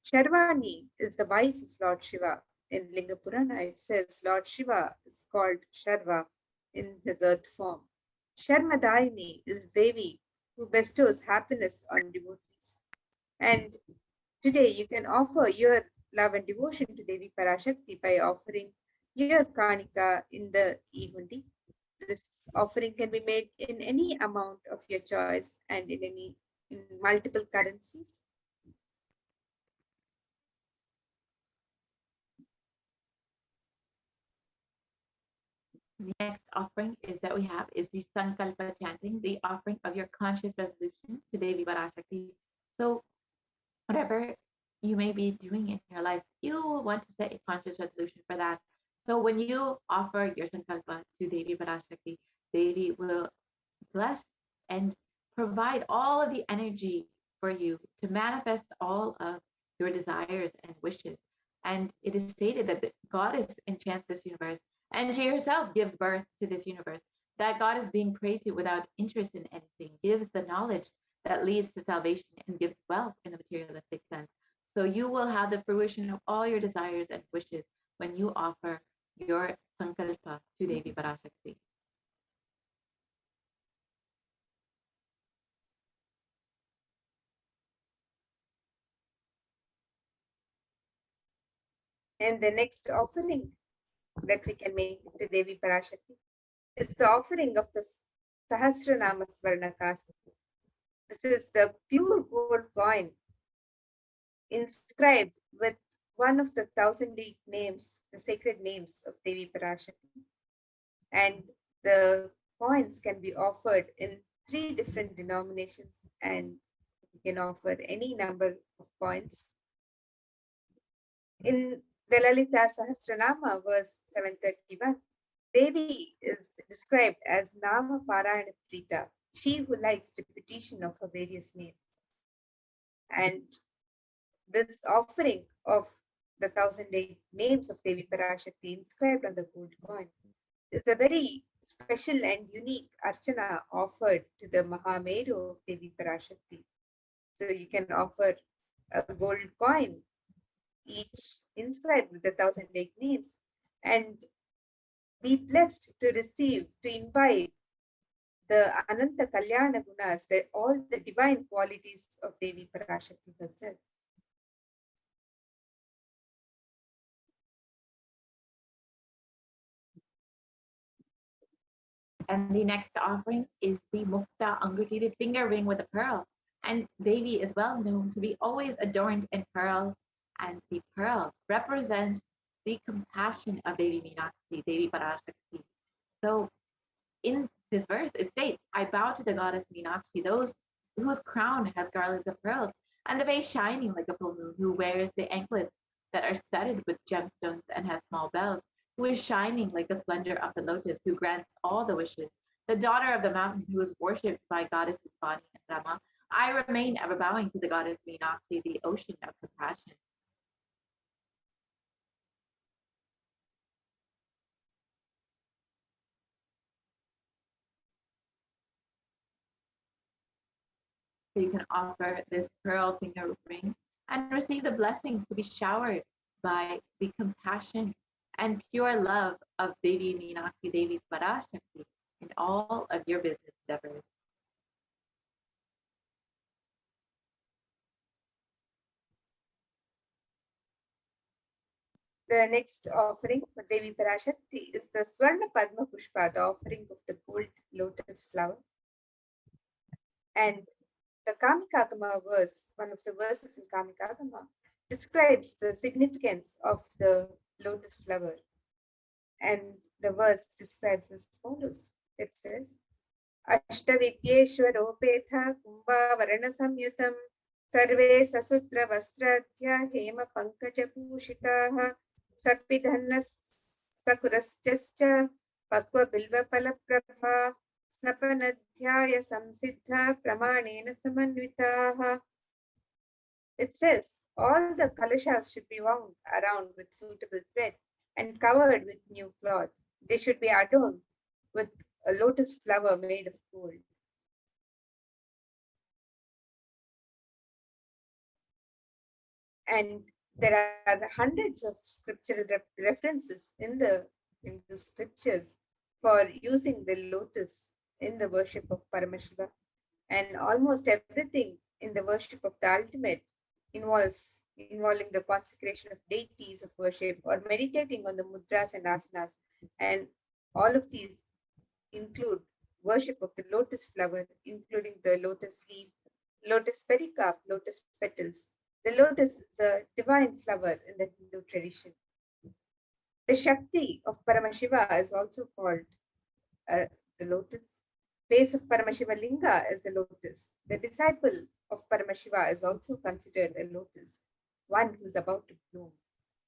Speaker 4: Sharvani is the wife of Lord Shiva. In Linga Purana, it says Lord Shiva is called Sharva in his earth form. Sharmadaini is Devi who bestows happiness on devotees. And today you can offer your love and devotion to Devi Parashakti by offering your kanika in the e-hundi. This offering can be made in any amount of your choice and in multiple currencies.
Speaker 5: The next offering that we have is the Sankalpa chanting, the offering of your conscious resolution to Devi Parashakti. So whatever you may be doing in your life, you want to set a conscious resolution for that. So when you offer your Sankalpa to Devi Parashakti, Devi will bless and provide all of the energy for you to manifest all of your desires and wishes. And it is stated that the goddess enchants this universe and she herself gives birth to this universe. That God is being prayed to without interest in anything, gives the knowledge that leads to salvation and gives wealth in the materialistic sense. So you will have the fruition of all your desires and wishes when you offer your Sankalpa to Devi Parashakti.
Speaker 4: And the next offering that we can make to Devi Parashakti is the offering of the Sahasrara Swarnakasu. This is the pure gold coin inscribed with one of the 1,008 names, the sacred names of Devi Parashakti. And the coins can be offered in 3 different denominations, and you can offer any number of coins. In the Lalita Sahasranama, verse 731, Devi is described as Nama Parayana Prita, she who likes repetition of her various names. And this offering of the 1,008 names of Devi Parashakti inscribed on the gold coin is a very special and unique archana offered to the Mahameru of Devi Parashakti. So you can offer a gold coin, each inscribed with the 1,008 names, and be blessed to receive, to imbibe the Ananta Kalyana Gunas, all the divine qualities of Devi Parashakti herself.
Speaker 5: And the next offering is the Mukta Anguti, the finger ring with a pearl. And Devi is well known to be always adorned in pearls. And the pearl represents the compassion of Devi Meenakshi, Devi Parashakti. So in this verse, it states, I bow to the goddess Meenakshi, those whose crown has garlands of pearls, and the face shining like a full moon, who wears the anklets that are studded with gemstones and has small bells, who is shining like the splendor of the lotus, who grants all the wishes, the daughter of the mountain, who is worshipped by goddesses Vani and Rama. I remain ever bowing to the goddess Meenakshi, the ocean of compassion. So you can offer this pearl finger ring and receive the blessings to be showered by the compassion and pure love of Devi Meenakshi, Devi Parashakti in all of your business endeavors.
Speaker 4: The next offering for Devi Parashakti is the Swarna Padma Pushpa, the offering of the gold lotus flower. And the Kamikagama verse, one of the verses in Kamikagama, describes the significance of the lotus flower. And the verse describes as follows. It says, Ashtavidyeshwaropetha Kumbha Varana Samyutam Sarve Sasutra Vastradhya Hema Pankaja Pushitaha Sapidhannas Sakurascha Pakwa Bilva Palaprabha Snapanadhyaya Samsiddha Pramanena Samanvitaha. It says all the kalashas should be wound around with suitable thread and covered with new cloth. They should be adorned with a lotus flower made of gold. And there are hundreds of scriptural references in the Hindu scriptures for using the lotus in the worship of Paramashiva. And almost everything in the worship of the ultimate involving the consecration of deities of worship or meditating on the mudras and asanas. And all of these include worship of the lotus flower, including the lotus leaf, lotus pericarp, lotus petals. The lotus is a divine flower in the Hindu tradition. The Shakti of Paramashiva is also called the lotus. Base of Paramashiva Linga is a lotus. The disciple of Paramashiva is also considered a lotus, one who is about to bloom.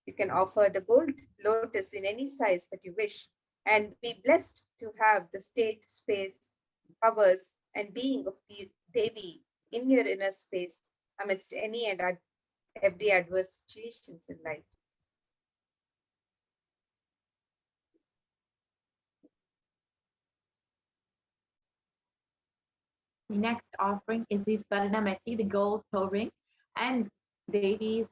Speaker 4: You can offer the gold lotus in any size that you wish and be blessed to have the state, space, powers, and being of the Devi in your inner space amidst any and every adverse situations in life.
Speaker 5: The next offering is the Sparnameti, the gold toe ring, and Devi's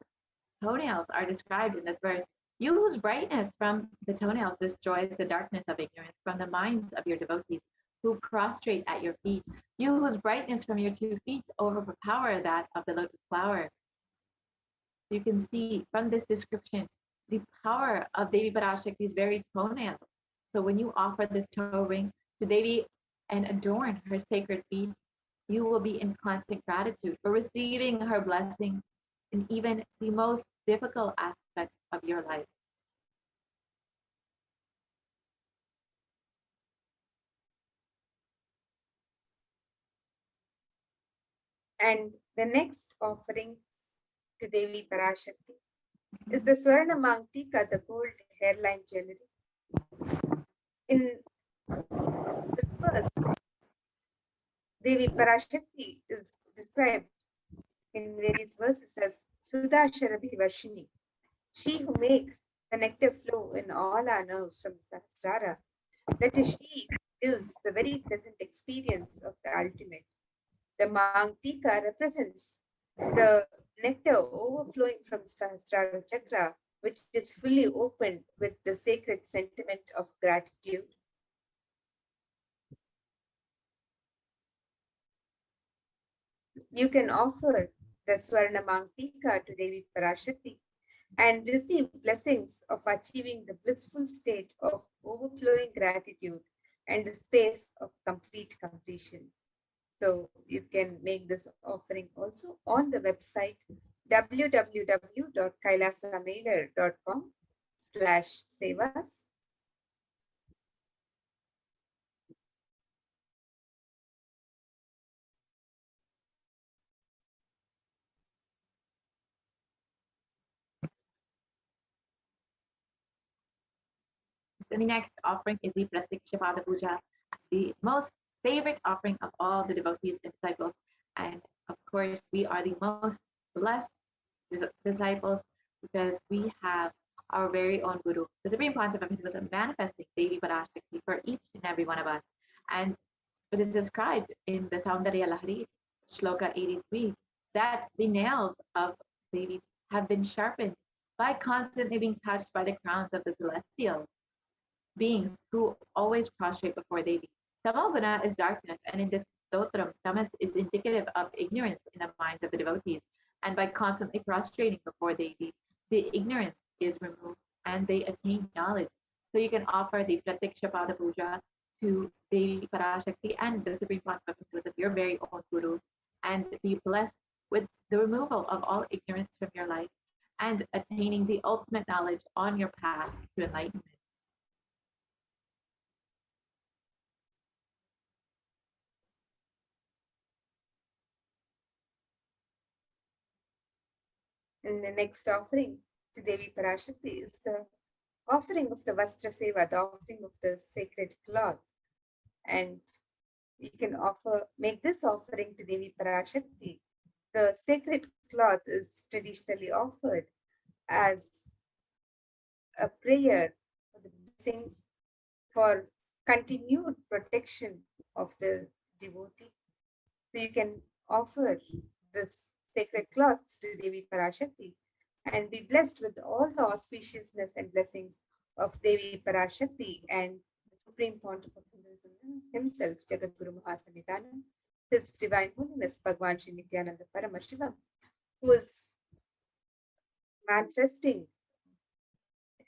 Speaker 5: toenails are described in this verse. You whose brightness from the toenails destroys the darkness of ignorance from the minds of your devotees who prostrate at your feet. You whose brightness from your 2 feet overpower that of the lotus flower. You can see from this description the power of Devi Parashakti's very toenails. So when you offer this toe ring to Devi and adorn her sacred feet, you will be in constant gratitude for receiving her blessings in even the most difficult aspects of your life.
Speaker 4: And the next offering to Devi Parashakti is the Swarna Mangtika, the gold hairline jewelry. In this verse, Devi Parashakti is described in various verses as Sudha Sharabhi Varshini, she who makes the nectar flow in all our nerves from the Sahasrara. That is, she gives the very pleasant experience of the ultimate. The Mangtika represents the nectar overflowing from the Sahasrara chakra, which is fully opened with the sacred sentiment of gratitude. You can offer the Swarna Mangtika to Devi Parashakti and receive blessings of achieving the blissful state of overflowing gratitude and the space of complete completion. So you can make this offering also on the website www.kailasamailer.com/sevas.
Speaker 5: So the next offering is the Pratikshapada Puja, the most favorite offering of all the devotees and disciples. And of course, we are the most blessed disciples because we have our very own Guru. The Supreme Concept of Hinduism manifesting Devi Parashakti for each and every one of us. And it is described in the Saundarya Lahari, Shloka 83, that the nails of Devi have been sharpened by constantly being touched by the crowns of the celestials beings who always prostrate before Devi. Tamoguna is darkness, and in this stotram, tamas is indicative of ignorance in the minds of the devotees. And by constantly prostrating before Devi, the ignorance is removed and they attain knowledge. So you can offer the Pratikshapada Puja to Devi Parashakti and the Supreme Concept of your very own Guru, and be blessed with the removal of all ignorance from your life and attaining the ultimate knowledge on your path to enlightenment.
Speaker 4: And the next offering to Devi Parashakti is the offering of the Vastra Seva, the offering of the sacred cloth. And you can make this offering to Devi Parashakti. The sacred cloth is traditionally offered as a prayer for the blessings for continued protection of the devotee. So you can offer this sacred cloths to Devi Parashakti and be blessed with all the auspiciousness and blessings of Devi Parashakti and the Supreme Pontiff of Hinduism himself, Jagadguru Mahasannidhanam, His Divine Holiness Bhagwan Sri Nithyananda Paramashivam, who is manifesting,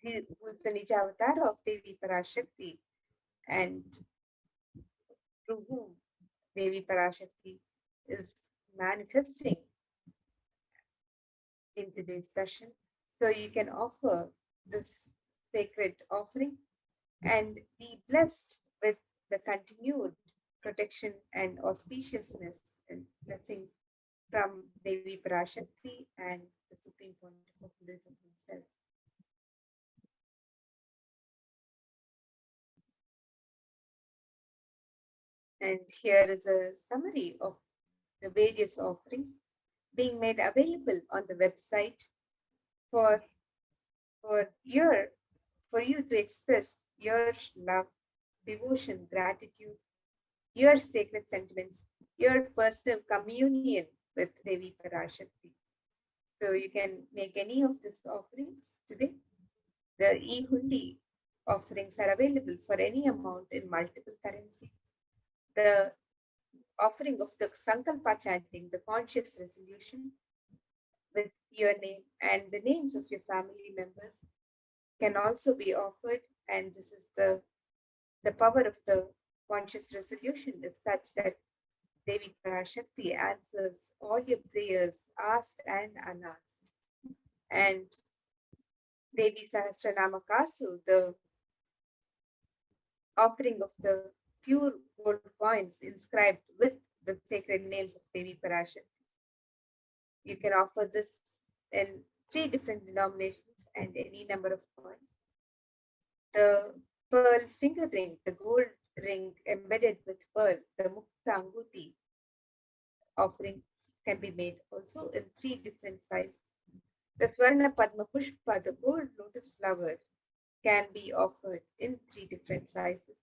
Speaker 4: who is the Nija Avatar of Devi Parashakti, and through whom Devi Parashakti is manifesting in today's darshan. So you can offer this sacred offering and be blessed with the continued protection and auspiciousness and blessings from Devi Parashakti and the Supreme Pontiff of Hinduism himself. And here is a summary of the various offerings being made available on the website for you to express your love, devotion, gratitude, your sacred sentiments, your personal communion with Devi Parashakti. So you can make any of these offerings today. The e-hundi offerings are available for any amount in multiple currencies. The offering of the Sankalpa chanting, the conscious resolution with your name and the names of your family members can also be offered. And this is the power of the conscious resolution is such that Devi Parashakti answers all your prayers, asked and unasked. And Devi Sahasrara Kasu, the offering of the pure gold coins inscribed with the sacred names of Devi Parashakti. You can offer this in 3 different denominations and any number of coins. The pearl finger ring, the gold ring embedded with pearl, the Mukta Anguti offerings can be made also in 3 different sizes. The Swarna Padma Pushpa, the gold lotus flower, can be offered in 3 different sizes.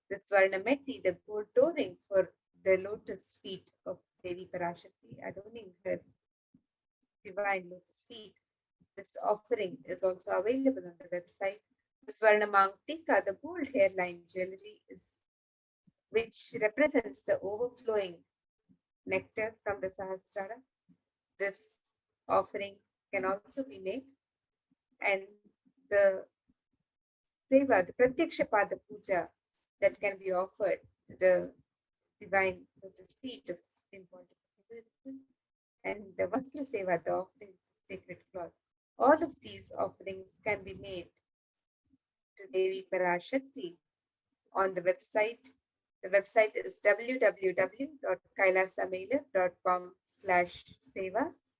Speaker 4: The Swarna Metti, the gold toe ring for the lotus feet of Devi Parashakti, adorning her divine lotus feet. This offering is also available on the website. The Swarna Mangtika, the gold hairline jewelry, which represents the overflowing nectar from the Sahasrara. This offering can also be made. And the Seva, the Pratyakshapada Puja, that can be offered to the divine lotus feet of Supreme Pontifical, and the Vastra Seva, the offering of the sacred cloth. All of these offerings can be made to Devi Parashakti on the website. The website is www.kailasamailer.com/sevas.